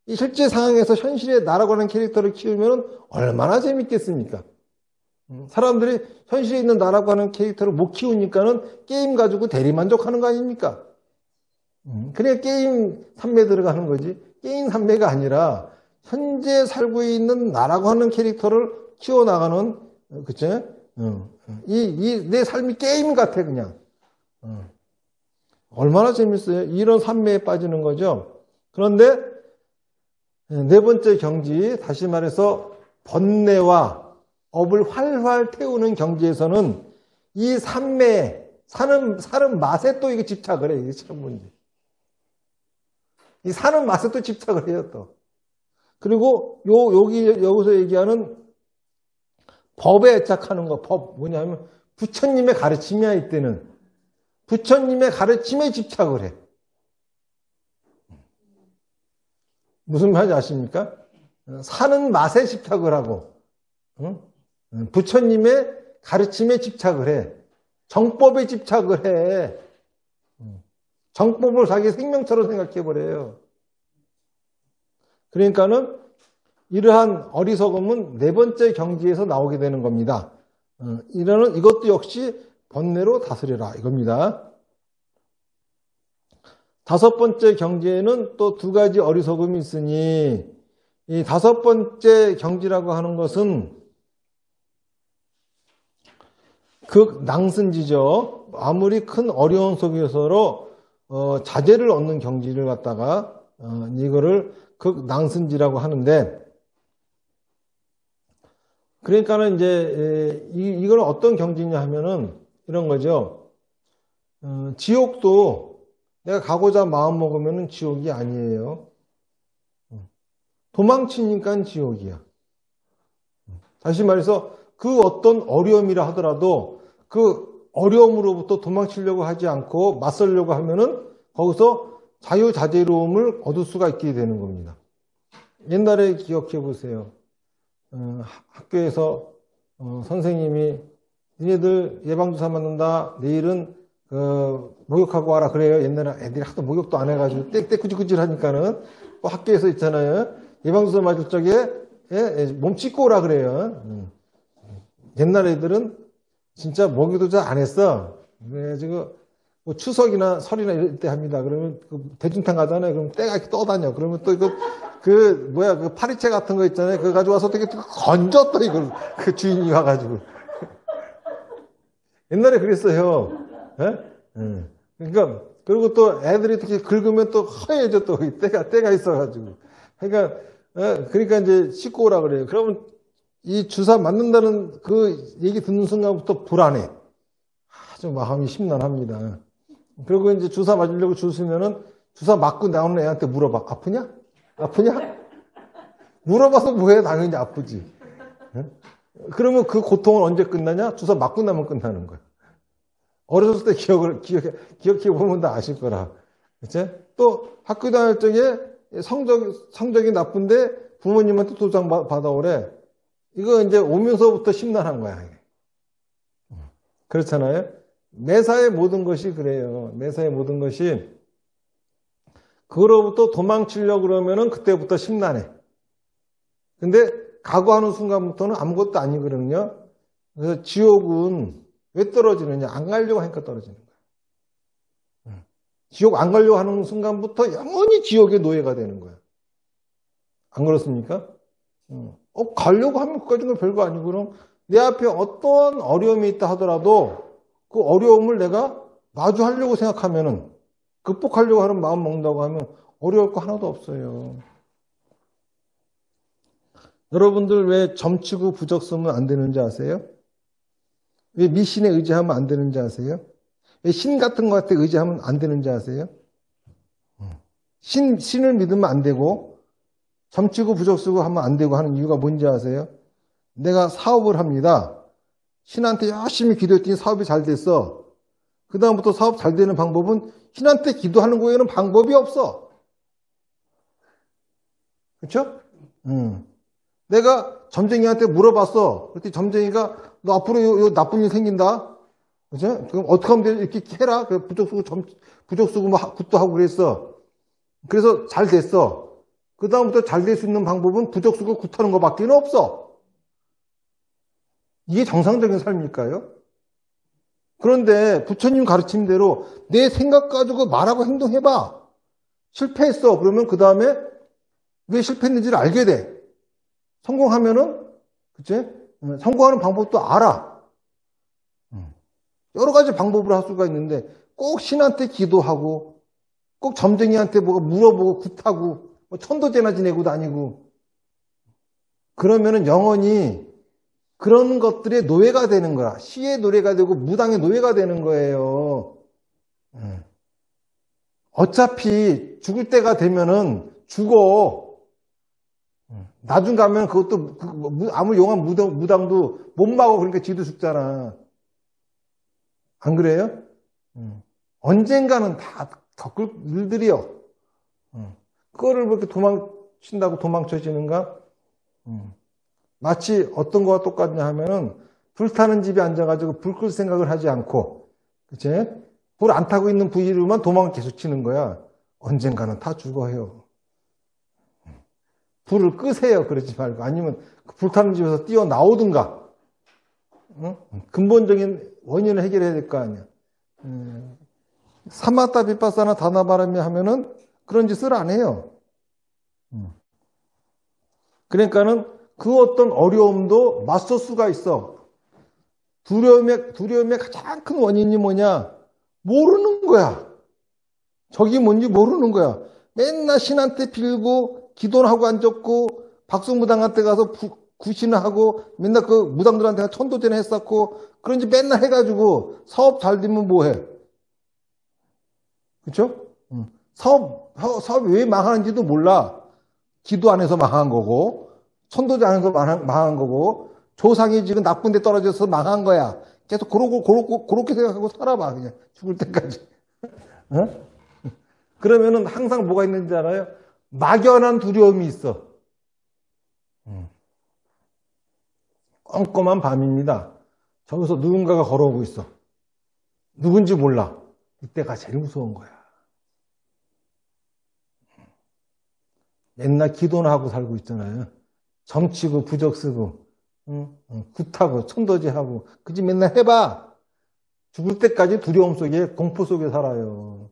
이 실제 상황에서 현실에 나라고 하는 캐릭터를 키우면 얼마나 재밌겠습니까? 사람들이 현실에 있는 나라고 하는 캐릭터를 못 키우니까는 게임 가지고 대리만족하는 거 아닙니까? 그래 게임 삼매 들어가는 거지. 게임 삼매가 아니라 현재 살고 있는 나라고 하는 캐릭터를 키워나가는, 그치? 내 삶이 게임 같아, 그냥. 얼마나 재밌어요? 이런 삼매에 빠지는 거죠. 그런데 네 번째 경지, 다시 말해서 번뇌와 업을 활활 태우는 경지에서는 이 삼매, 사는 맛에 또 이게 집착을 해. 이게 참 문제. 이 사는 맛에 또 집착을 해요, 또. 그리고 여기서 얘기하는 법에 애착하는 거, 법, 뭐냐면 부처님의 가르침이야, 이때는. 부처님의 가르침에 집착을 해. 무슨 말인지 아십니까? 사는 맛에 집착을 하고, 부처님의 가르침에 집착을 해. 정법에 집착을 해. 정법을 자기 생명처럼 생각해버려요. 그러니까는 이러한 어리석음은 네 번째 경지에서 나오게 되는 겁니다. 이것도 역시 번뇌로 다스려라 이겁니다. 다섯 번째 경지에는 또 두 가지 어리석음이 있으니 이 다섯 번째 경지라고 하는 것은 극낭승지죠. 아무리 큰 어려운 속에서로 자제를 얻는 경지를 갖다가 이거를 극낭승지라고 하는데, 그러니까는 이제 이걸 어떤 경지냐 하면은 이런 거죠. 지옥도 내가 가고자 마음 먹으면은 지옥이 아니에요. 도망치니까 지옥이야. 다시 말해서 그 어떤 어려움이라 하더라도 그 어려움으로부터 도망치려고 하지 않고 맞설려고 하면은 거기서 자유자재로움을 얻을 수가 있게 되는 겁니다. 옛날에 기억해 보세요. 학교에서 선생님이 니네들 예방주사 맞는다. 내일은 목욕하고 와라 그래요. 옛날에 애들이 하도 목욕도 안 해가지고 떼꾸질꾸질 하니까는 학교에서 있잖아요. 예방주사 맞을 적에 몸 씻고 오라 그래요. 옛날 애들은 진짜 목욕도 잘 안 했어. 그래가지고 뭐 추석이나 설이나 이럴 때 합니다. 그러면 대중탕 가잖아요. 그럼 때가 이렇게 떠다녀. 그러면 또 이거 그 파리채 같은 거 있잖아요. 그거 가지고 와서 어떻게 건져 또 이걸 그 주인이 와가지고. 옛날에 그랬어요. 예? 그러니까 그리고 또 애들이 특히 긁으면 또 허해져 또 때가 있어가지고. 그러니까 이제 씻고 오라 그래요. 그러면 이 주사 맞는다는 그 얘기 듣는 순간부터 불안해. 아주 마음이 심란합니다. 그리고 이제 주사 맞으려고 줄 서면은 주사 맞고 나오는 애한테 물어봐. 아프냐? 아프냐? 물어봐서 뭐해? 당연히 아프지. 그러면 그 고통은 언제 끝나냐? 주사 맞고 나면 끝나는 거야. 어렸을 때 기억해 보면 다 아실 거라. 그치? 또 학교 다닐 적에 성적이 나쁜데 부모님한테 도장 받아오래. 이거 이제 오면서부터 심란한 거야. 그렇잖아요? 매사의 모든 것이 그래요. 매사의 모든 것이 그로부터 도망치려고 그러면은 그때부터 심란해. 근데 각오하는 순간부터는 아무것도 아니거든요. 그래서 지옥은 왜 떨어지느냐? 안 가려고 하니까 떨어지는 거야. 지옥 안 가려고 하는 순간부터 영원히 지옥의 노예가 되는 거야. 안 그렇습니까? 가려고 하면 그까지는 별거 아니고, 그럼 내 앞에 어떠한 어려움이 있다 하더라도 그 어려움을 내가 마주하려고 생각하면은, 극복하려고 하는 마음 먹는다고 하면 어려울 거 하나도 없어요. 여러분들 왜 점치고 부적 쓰면 안 되는지 아세요? 왜 미신에 의지하면 안 되는지 아세요? 왜 신 같은 것한테 의지하면 안 되는지 아세요? 신을 믿으면 안 되고 점치고 부적 쓰고 하면 안 되고 하는 이유가 뭔지 아세요? 내가 사업을 합니다. 신한테 열심히 기도했더니 사업이 잘 됐어. 그 다음부터 사업 잘 되는 방법은 신한테 기도하는 거에는 방법이 없어. 그렇죠? 내가 점쟁이한테 물어봤어. 그랬더니 점쟁이가 너 앞으로 요 나쁜 일 생긴다. 그죠? 그럼 어떻게 하면 돼? 이렇게 해라. 부적 쓰고 뭐 굿도 하고 그랬어. 그래서 잘 됐어. 그 다음부터 잘 될 수 있는 방법은 부적 쓰고 굿하는 것밖에 없어. 이게 정상적인 삶일까요? 그런데 부처님 가르침대로 내 생각 가지고 말하고 행동해봐. 실패했어. 그러면 그 다음에 왜 실패했는지를 알게 돼. 성공하면은, 그치? 성공하는 방법도 알아. 여러 가지 방법으로 할 수가 있는데 꼭 신한테 기도하고 꼭 점쟁이한테 뭐가 물어보고 굿하고 뭐 천도제나 지내고 다니고 그러면은 영원히 그런 것들의 노예가 되는 거야. 시의 노예가 되고 무당의 노예가 되는 거예요. 어차피 죽을 때가 되면은 죽어. 나중 가면 그것도 아무 용한 무당도 못 막어. 그러니까 지도 죽잖아. 안 그래요? 언젠가는 다 겪을 일들이요. 그거를 그렇게 도망친다고 도망쳐지는가? 마치 어떤 거와 똑같냐 하면은 불타는 집에 앉아가지고 불 끌 생각을 하지 않고, 그치? 불 안 타고 있는 부위로만 도망을 계속 치는 거야. 언젠가는 다 죽어요. 불을 끄세요. 그러지 말고. 아니면 불타는 집에서 뛰어나오든가. 근본적인 원인을 해결해야 될 거 아니야. 사마타 비파사나 다나바라미 하면은 그런 짓을 안 해요. 그러니까는 그 어떤 어려움도 맞설 수가 있어. 두려움의 가장 큰 원인이 뭐냐? 모르는 거야. 적이 뭔지 모르는 거야. 맨날 신한테 빌고 기도를 하고 앉았고 박수무당한테 가서 구신을 하고 맨날 그 무당들한테 천도제나 했었고 그런지 맨날 해가지고 사업 잘 되면 뭐해? 그렇죠? 사업이 왜 망하는지도 몰라. 기도 안 해서 망한 거고 천도제 안 해서 망한 거고 조상이 지금 나쁜 데 떨어져서 망한 거야. 계속 그렇게 생각하고 살아봐. 그냥 죽을 때까지. 그러면은 항상 뭐가 있는지 알아요? 막연한 두려움이 있어. 껌껌한 밤입니다. 저기서 누군가가 걸어오고 있어. 누군지 몰라. 이때가 제일 무서운 거야. 맨날 기도나 하고 살고 있잖아요. 점치고 부적 쓰고 굿하고 천도제하고 그지 맨날 해봐. 죽을 때까지 두려움 속에 공포 속에 살아요.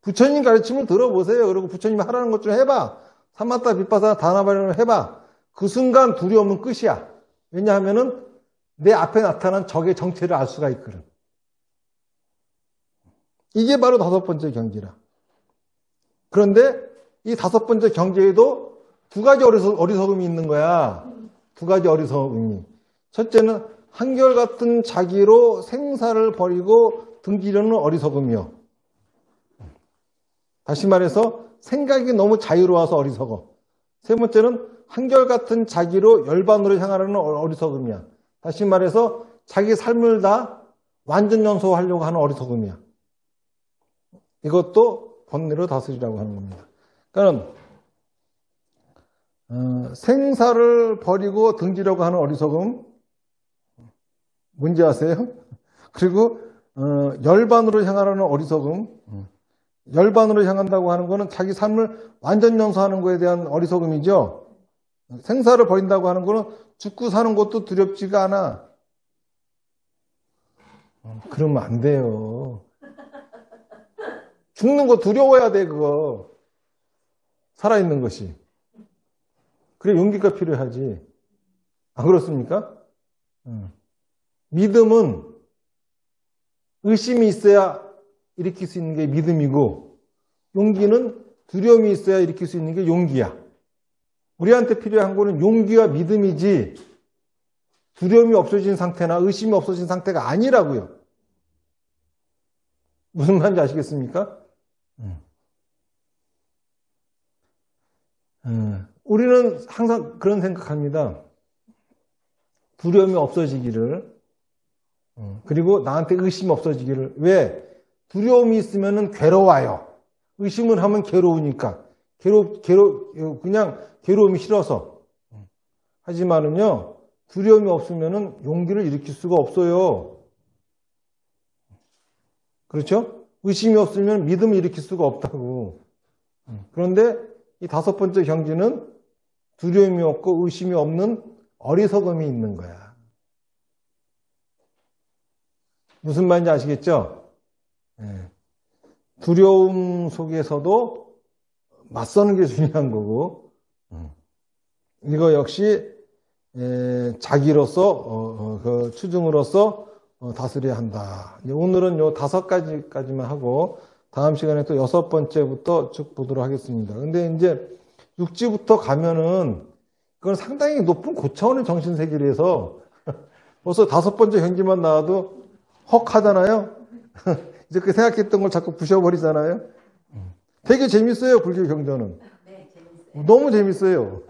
부처님 가르침을 들어보세요. 그리고 부처님이 하라는 것 좀 해봐. 사마타 비파사나 다나바라를 해봐. 그 순간 두려움은 끝이야. 왜냐하면은 내 앞에 나타난 적의 정체를 알 수가 있거든. 이게 바로 다섯 번째 경지라. 그런데 이 다섯 번째 경지에도 두 가지 어리석음이 있는 거야. 두 가지 어리석음이. 첫째는 한결같은 자기로 생사를 버리고 등지려는 어리석음이요. 다시 말해서 생각이 너무 자유로워서 어리석어. 세 번째는 한결같은 자기로 열반으로 향하려는 어리석음이야. 다시 말해서 자기 삶을 다 완전 연소하려고 하는 어리석음이야. 이것도 번뇌로 다스리라고 하는 겁니다. 그러니까 생사를 버리고 등지려고 하는 어리석음 뭔지 아세요? 그리고 열반으로 향하려는 어리석음. 열반으로 향한다고 하는 것은 자기 삶을 완전 연소하는 것에 대한 어리석음이죠. 생사를 버린다고 하는 것은 죽고 사는 것도 두렵지가 않아. 그러면 안 돼요. 죽는 거 두려워야 돼, 그거. 살아있는 것이. 그래, 용기가 필요하지. 안 그렇습니까? 믿음은 의심이 있어야 일으킬 수 있는 게 믿음이고, 용기는 두려움이 있어야 일으킬 수 있는 게 용기야. 우리한테 필요한 거는 용기와 믿음이지, 두려움이 없어진 상태나 의심이 없어진 상태가 아니라고요. 무슨 말인지 아시겠습니까? 우리는 항상 그런 생각합니다. 두려움이 없어지기를, 그리고 나한테 의심이 없어지기를. 왜? 두려움이 있으면 괴로워요. 의심을 하면 괴로우니까. 그냥 괴로움이 싫어서. 하지만은요, 두려움이 없으면 용기를 일으킬 수가 없어요. 그렇죠? 의심이 없으면 믿음을 일으킬 수가 없다고. 그런데 이 다섯 번째 경지는 두려움이 없고 의심이 없는 어리석음이 있는 거야. 무슨 말인지 아시겠죠? 두려움 속에서도 맞서는 게 중요한 거고, 이거 역시 자기로서 그 추중으로서 다스려야 한다. 오늘은 요 다섯 가지까지만 하고 다음 시간에 또 여섯 번째부터 쭉 보도록 하겠습니다. 근데 이제 육지부터 가면은 그건 상당히 높은 고차원의 정신세계에서 벌써 다섯 번째 경지만 나와도 헉 하잖아요. 이제 그 생각했던 걸 자꾸 부셔버리잖아요. 되게 재밌어요, 불교 경전은. 네, 재밌어요. 너무 재밌어요.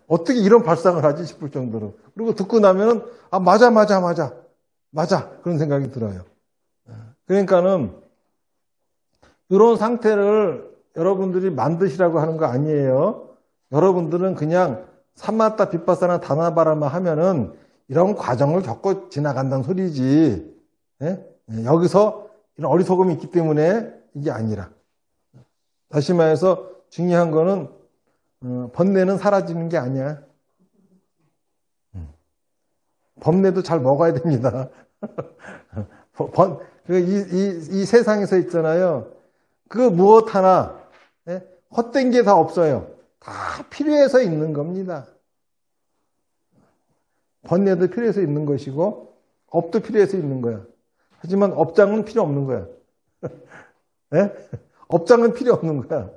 어떻게 이런 발상을 하지 싶을 정도로. 그리고 듣고 나면은, 아, 맞아. 그런 생각이 들어요. 그러니까는, 이런 상태를 여러분들이 만드시라고 하는 거 아니에요. 여러분들은 그냥 사마타 빗바사나 다나바라만 하면은 이런 과정을 겪고 지나간다는 소리지. 여기서 이런 어리석음이 있기 때문에 이게 아니라. 다시 말해서 중요한 거는 번뇌는 사라지는 게 아니야. 번뇌도 잘 먹어야 됩니다. 이 세상에서 있잖아요. 그 무엇 하나 헛된 게 다 없어요. 다 필요해서 있는 겁니다. 번뇌도 필요해서 있는 것이고 업도 필요해서 있는 거야. 하지만 업장은 필요 없는 거야. 업장은 필요 없는 거야.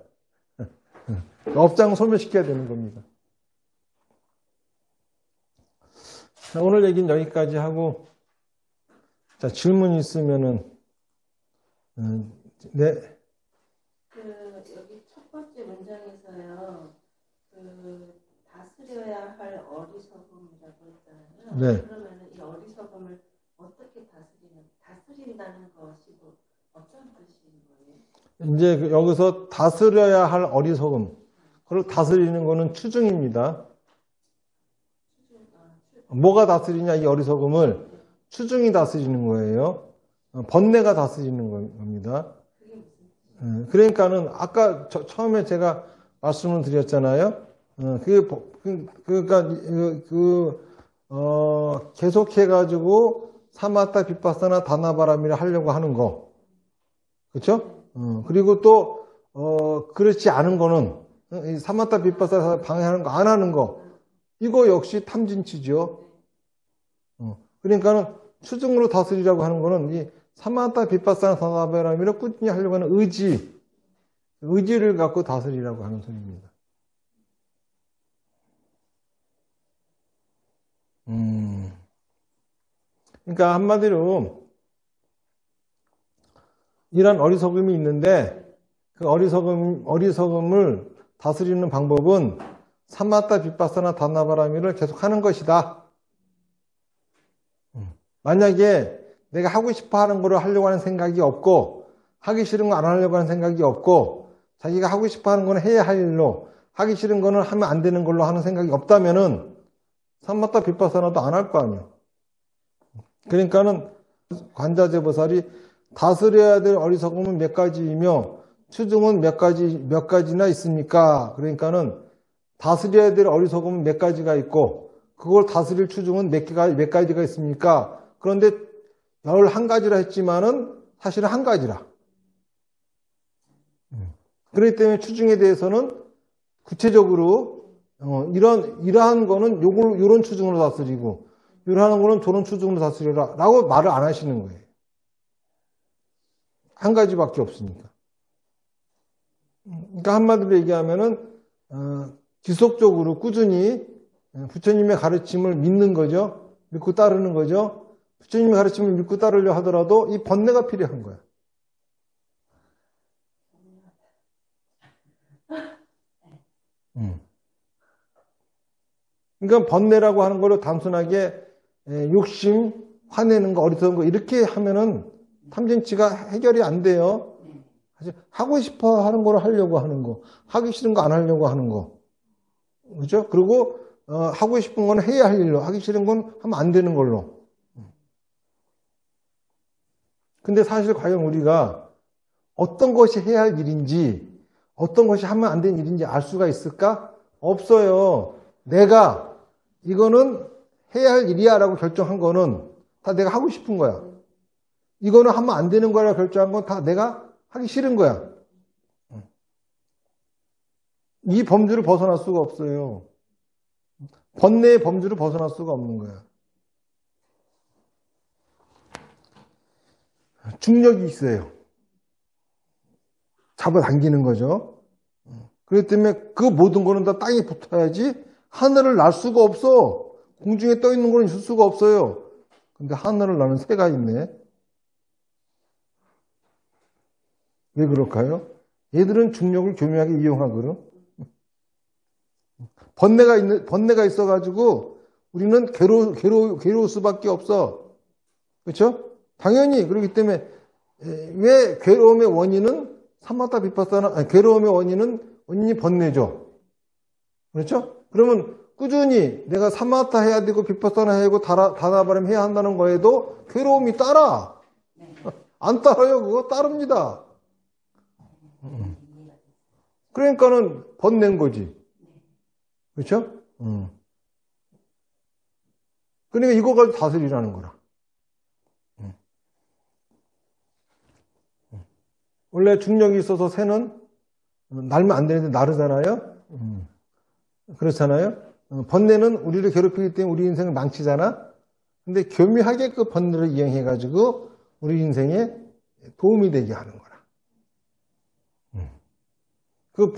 업장은 소멸시켜야 되는 겁니다. 자, 오늘 얘기는 여기까지 하고, 자, 질문 있으면은, 네. 여기 첫 번째 문장에서요, 다스려야 할 어리석음이라고 했잖아요. 네. 그러면 이 어리석음을 어떻게 다스린다는 것이 어떤 뜻인 거예요? 이제 여기서 다스려야 할 어리석음. 그걸 다스리는 거는 추중입니다. 뭐가 다스리냐, 이 어리석음을? 추중이 다스리는 거예요. 번뇌가 다스리는 겁니다. 그러니까는 아까 처음에 제가 말씀을 드렸잖아요. 계속해가지고 사마타 빗바사나 다나바람이라 하려고 하는 거. 그렇죠? 그리고 또 그렇지 않은 거는 사마타 빗바사나 방해하는 거 안 하는 거. 이거 역시 탐진치죠. 그러니까는 추중으로 다스리라고 하는 거는 이 사마타 비파사나 다나바라미를 꾸준히 하려고 하는 의지를 갖고 다스리라고 하는 소리입니다. 그러니까 한마디로 이런 어리석음이 있는데 그 어리석음을 다스리는 방법은 사마타 비파사나 다나바라미를 계속 하는 것이다. 만약에 내가 하고 싶어 하는 거를 하려고 하는 생각이 없고 하기 싫은 거 안 하려고 하는 생각이 없고 자기가 하고 싶어 하는 거는 해야 할 일로 하기 싫은 거는 하면 안 되는 걸로 하는 생각이 없다면은 사마타 비파사나도 안 할 거 아니에요. 그러니까는 관자재보살이 다스려야 될 어리석음은 몇 가지이며 추중은 몇 가지나 있습니까? 그러니까는 다스려야 될 어리석음은 몇 가지가 있고 그걸 다스릴 추중은 몇 가지가 있습니까? 그런데 11가지라 했지만은 사실은 한 가지라. 그렇기 때문에 추중에 대해서는 구체적으로 이러한 거는 요런 추중으로 다스리고 이러한 거는 저런 추중으로 다스려라 라고 말을 안 하시는 거예요. 한 가지밖에 없으니까. 그러니까 한마디로 얘기하면은 지속적으로 꾸준히 부처님의 가르침을 믿는 거죠. 믿고 따르는 거죠. 부처님의 가르침을 믿고 따르려 하더라도 이 번뇌가 필요한 거야. 그러니까 번뇌라고 하는 걸로 단순하게 욕심, 화내는 거, 어리석은 거 이렇게 하면은 탐진치가 해결이 안 돼요. 하고 싶어 하는 걸 하려고 하는 거, 하기 싫은 거 안 하려고 하는 거, 그렇죠? 그리고 하고 싶은 건 해야 할 일로, 하기 싫은 건 하면 안 되는 걸로. 근데 사실 과연 우리가 어떤 것이 해야 할 일인지, 어떤 것이 하면 안 되는 일인지 알 수가 있을까? 없어요. 내가 이거는 해야 할 일이야 라고 결정한 거는 다 내가 하고 싶은 거야. 이거는 하면 안 되는 거라고 결정한 건 다 내가 하기 싫은 거야. 이 범주를 벗어날 수가 없어요. 번뇌의 범주를 벗어날 수가 없는 거야. 중력이 있어요. 잡아당기는 거죠. 그렇기 때문에 그 모든 거는 다 땅에 붙어야지 하늘을 날 수가 없어. 공중에 떠 있는 거는 있을 수가 없어요. 근데 하늘을 나는 새가 있네. 왜 그럴까요? 얘들은 중력을 교묘하게 이용하거든. 번뇌가 있어가지고 우리는 괴로울 수밖에 없어. 그렇죠? 당연히 그렇기 때문에 왜 괴로움의 원인은 사마타 비파사나 괴로움의 원인이 번뇌죠. 그렇죠? 그러면 꾸준히 내가 사마타 해야 되고 비파사나 해야 되고 다나바람 해야 한다는 거에도 괴로움이 따라. 안 따라요. 그거 따릅니다. 그러니까는 번뇌인 거지. 그렇죠? 그러니까 이거 가지고 다스리라는 거라. 원래 중력이 있어서 새는 날면 안 되는데 나르잖아요. 그렇잖아요. 번뇌는 우리를 괴롭히기 때문에 우리 인생을 망치잖아. 근데 교묘하게 그 번뇌를 이용해가지고 우리 인생에 도움이 되게 하는 거라. 그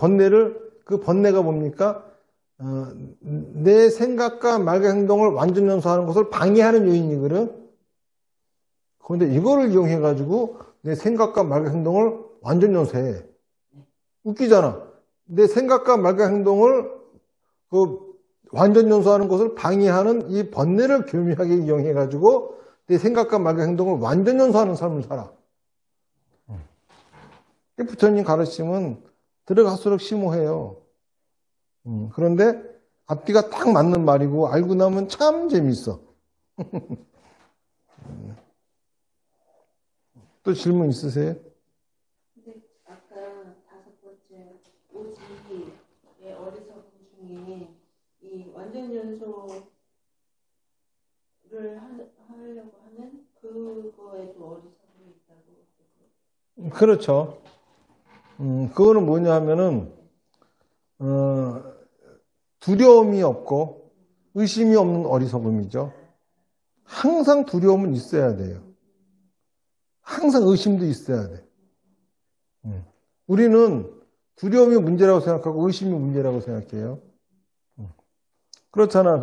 번뇌가 뭡니까? 내 생각과 말과 행동을 완전 연소하는 것을 방해하는 요인이거든. 그런데 이거를 이용해가지고 내 생각과 말과 행동을 완전 연소해. 웃기잖아. 내 생각과 말과 행동을 완전 연소하는 것을 방해하는 이 번뇌를 교묘하게 이용해가지고 내 생각과 말과 행동을 완전 연소하는 삶을 살아. 부처님 가르침은 들어갈수록 심오해요. 그런데 앞뒤가 딱 맞는 말이고 알고 나면 참 재밌어. 또 질문 있으세요? 근데 아까 5번째 오지의 어리석음 중에 이 완전 연소를 하려고 하는 그거에도 어리석음이 있다고. 그렇죠. 그거는 뭐냐 하면은 두려움이 없고 의심이 없는 어리석음이죠. 항상 두려움은 있어야 돼요. 항상 의심도 있어야 돼. 우리는 두려움이 문제라고 생각하고 의심이 문제라고 생각해요. 그렇잖아.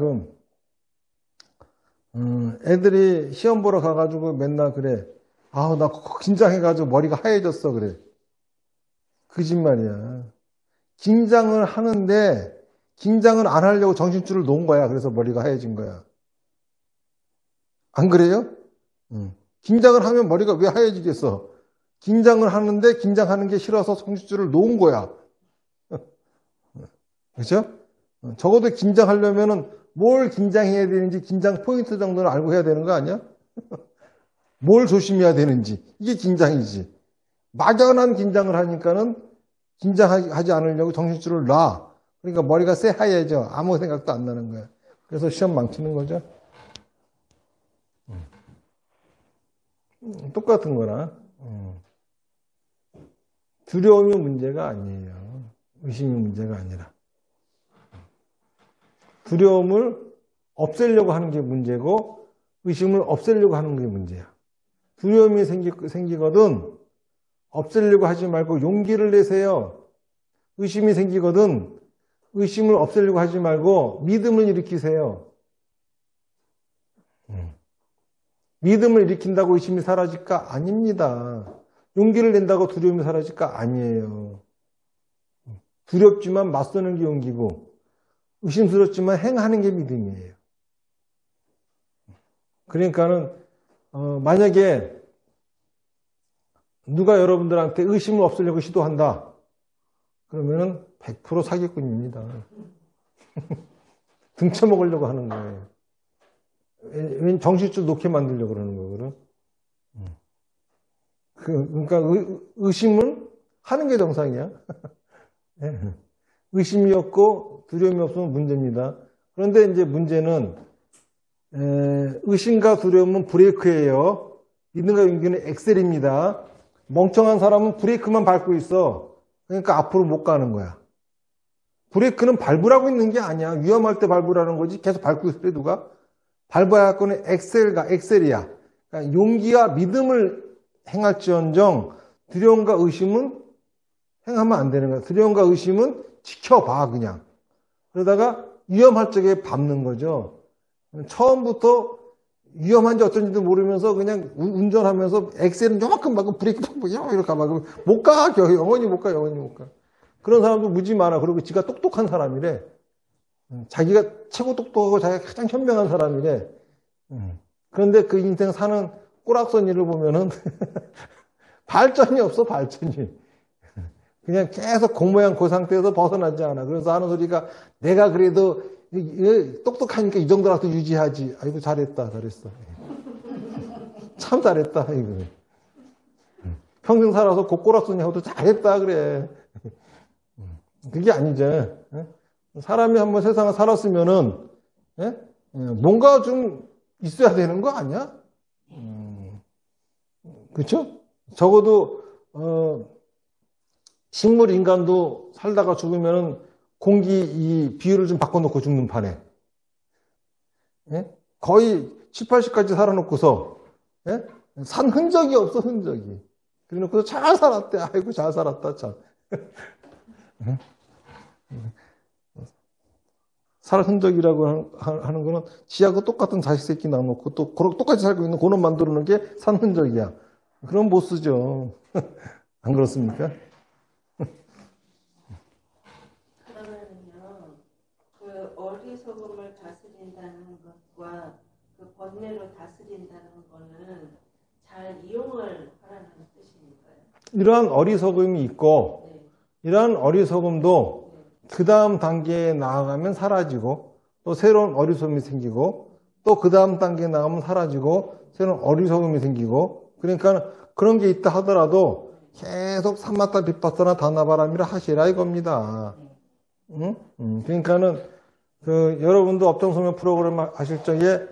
애들이 시험 보러 가가지고 맨날 그래. 아, 나 긴장해가지고 머리가 하얘졌어. 그래. 거짓말이야. 긴장을 하는데 긴장을 안 하려고 정신줄을 놓은 거야. 그래서 머리가 하얘진 거야. 안 그래요? 긴장을 하면 머리가 왜 하얘지겠어? 긴장을 하는데 긴장하는 게 싫어서 정신줄을 놓은 거야. 그렇죠? 적어도 긴장하려면은 뭘 긴장해야 되는지 긴장 포인트 정도는 알고 해야 되는 거 아니야? 뭘 조심해야 되는지. 이게 긴장이지. 막연한 긴장을 하니까는 긴장하지 않으려고 정신줄을 놔. 그러니까 머리가 새하얘져. 아무 생각도 안 나는 거야. 그래서 시험 망치는 거죠. 똑같은 거나. 두려움이 문제가 아니에요. 의심이 문제가 아니라. 두려움을 없애려고 하는 게 문제고 의심을 없애려고 하는 게 문제야. 두려움이 생기거든 없애려고 하지 말고 용기를 내세요. 의심이 생기거든 의심을 없애려고 하지 말고 믿음을 일으키세요. 믿음을 일으킨다고 의심이 사라질까? 아닙니다. 용기를 낸다고 두려움이 사라질까? 아니에요. 두렵지만 맞서는 게 용기고 의심스럽지만 행하는 게 믿음이에요. 그러니까는 만약에 누가 여러분들한테 의심을 없애려고 시도한다. 그러면은 100% 사기꾼입니다. 등쳐먹으려고 하는 거예요. 정신줄 놓게 만들려고 그러는 거거든. 그러니까 의심은 하는 게 정상이야. 의심이 없고 두려움이 없으면 문제입니다. 그런데 이제 문제는 의심과 두려움은 브레이크예요. 믿음과 용기는 엑셀입니다. 멍청한 사람은 브레이크만 밟고 있어. 그러니까 앞으로 못 가는 거야. 브레이크는 밟으라고 있는 게 아니야. 위험할 때 밟으라는 거지. 계속 밟고 있어 누가? 밟아야 할 거는 엑셀이야. 그러니까 용기와 믿음을 행할지언정 두려움과 의심은 행하면 안 되는 거야. 두려움과 의심은 지켜봐 그냥. 그러다가 위험할 적에 밟는 거죠. 처음부터 위험한지 어쩐지도 모르면서 그냥 운전하면서 엑셀은 요만큼 밟고 브레이크 팍 이렇게 가면 못 가. 영원히 못 가. 그런 사람도 무지 많아. 그리고 지가 똑똑한 사람이래. 자기가 최고 똑똑하고 자기가 가장 현명한 사람이래. 그런데 그 인생 사는 꼬락서니를 보면은 발전이 없어. 그냥 계속 공모양 그 상태에서 벗어나지 않아. 그래서 하는 소리가 내가 그래도 똑똑하니까 이 정도라도 유지하지. 아이고 잘했어. 참 잘했다. 아이고. 평생 살아서 꼬락서니 하고도 잘했다 그래. 그게 아니죠. 사람이 한번 세상을 살았으면은 뭔가 좀 있어야 되는 거 아니야? 그렇죠? 적어도 식물 인간도 살다가 죽으면은 공기 이 비율을 좀 바꿔놓고 죽는 판에 거의 7, 80까지 살아놓고서 산 흔적이 없어. 그래놓고서 잘 살았대. 아이고 잘 살았다 참. 살 흔적이라고 하는 거는 지하고 똑같은 자식 새끼 낳아놓고 또 똑같이 살고 있는 그놈 만들어놓은 게 산 흔적이야. 그럼 못 쓰죠. 안 그렇습니까? 그러면요, 그 어리석음을 다스린다는 것과 그 번뇌로 다스린다는 거는 잘 이용을 하라는 뜻입니까요? 이러한 어리석음이 있고 이러한 어리석음도 그 다음 단계에 나아가면 사라지고 또 새로운 어리석음이 생기고 또 그 다음 단계에 나가면 사라지고 새로운 어리석음이 생기고 그러니까 그런 게 있다 하더라도 계속 삼마타 빗바사나 다나바람이라 하시라 이겁니다. 그러니까는 여러분도 업종소명 프로그램 하실 적에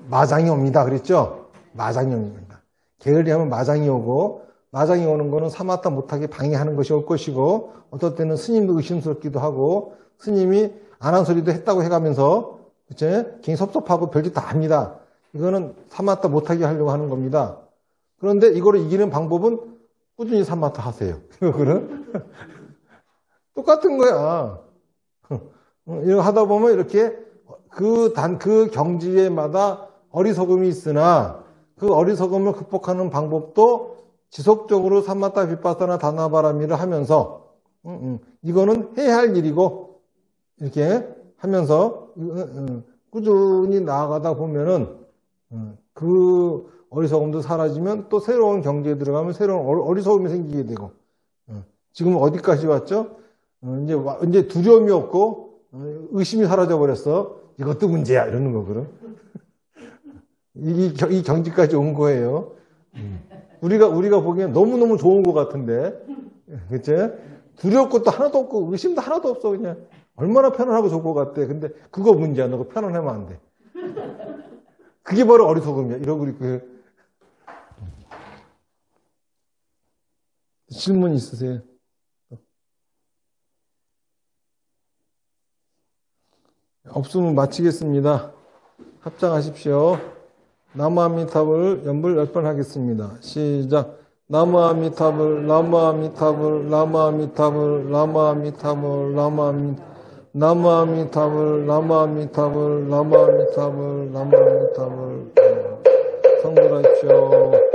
마장이 옵니다. 그랬죠? 마장이 옵니다. 게을리 하면 마장이 오고 마장이 오는 거는 사마타 못하게 방해하는 것이 올 것이고 어떨 때는 스님도 의심스럽기도 하고 스님이 안 한 소리도 했다고 해가면서 그쵸? 괜히 섭섭하고 별짓 다 합니다. 이거는 사마타 못하게 하려고 하는 겁니다. 그런데 이거를 이기는 방법은 꾸준히 삼마타 하세요. 그거는 똑같은 거야. 이거 하다 보면 이렇게 그 경지에마다 어리석음이 있으나 그 어리석음을 극복하는 방법도 지속적으로 삼마타 비파사나 다나바라미를 하면서 이거는 해야 할 일이고 이렇게 하면서 꾸준히 나아가다 보면은 그 어리석음도 사라지면 또 새로운 경지에 들어가면 새로운 어리석음이 생기게 되고 지금 어디까지 왔죠? 이제 두려움이 없고 의심이 사라져 버렸어. 이것도 문제야 이러는 거거든. 이 경지까지 온 거예요. 우리가 보기엔 너무너무 좋은 것 같은데, 그치? 두려울 것도 하나도 없고, 의심도 하나도 없어, 그냥. 얼마나 편안하고 좋을 것 같아. 근데 그거 문제야. 너 그거 편안하면 안 돼. 그게 바로 어리석음이야. 이러고 있고. 질문 있으세요? 없으면 마치겠습니다. 합장하십시오. 나무아미타불 연불 10번 하겠습니다. 시작. 나무아미타불, 나무아미타불, 나무아미타불, 나무아미타불, 나무아미타불, 나무아미타불, 나무아미타불, 나무아미타불. 성불하십시오.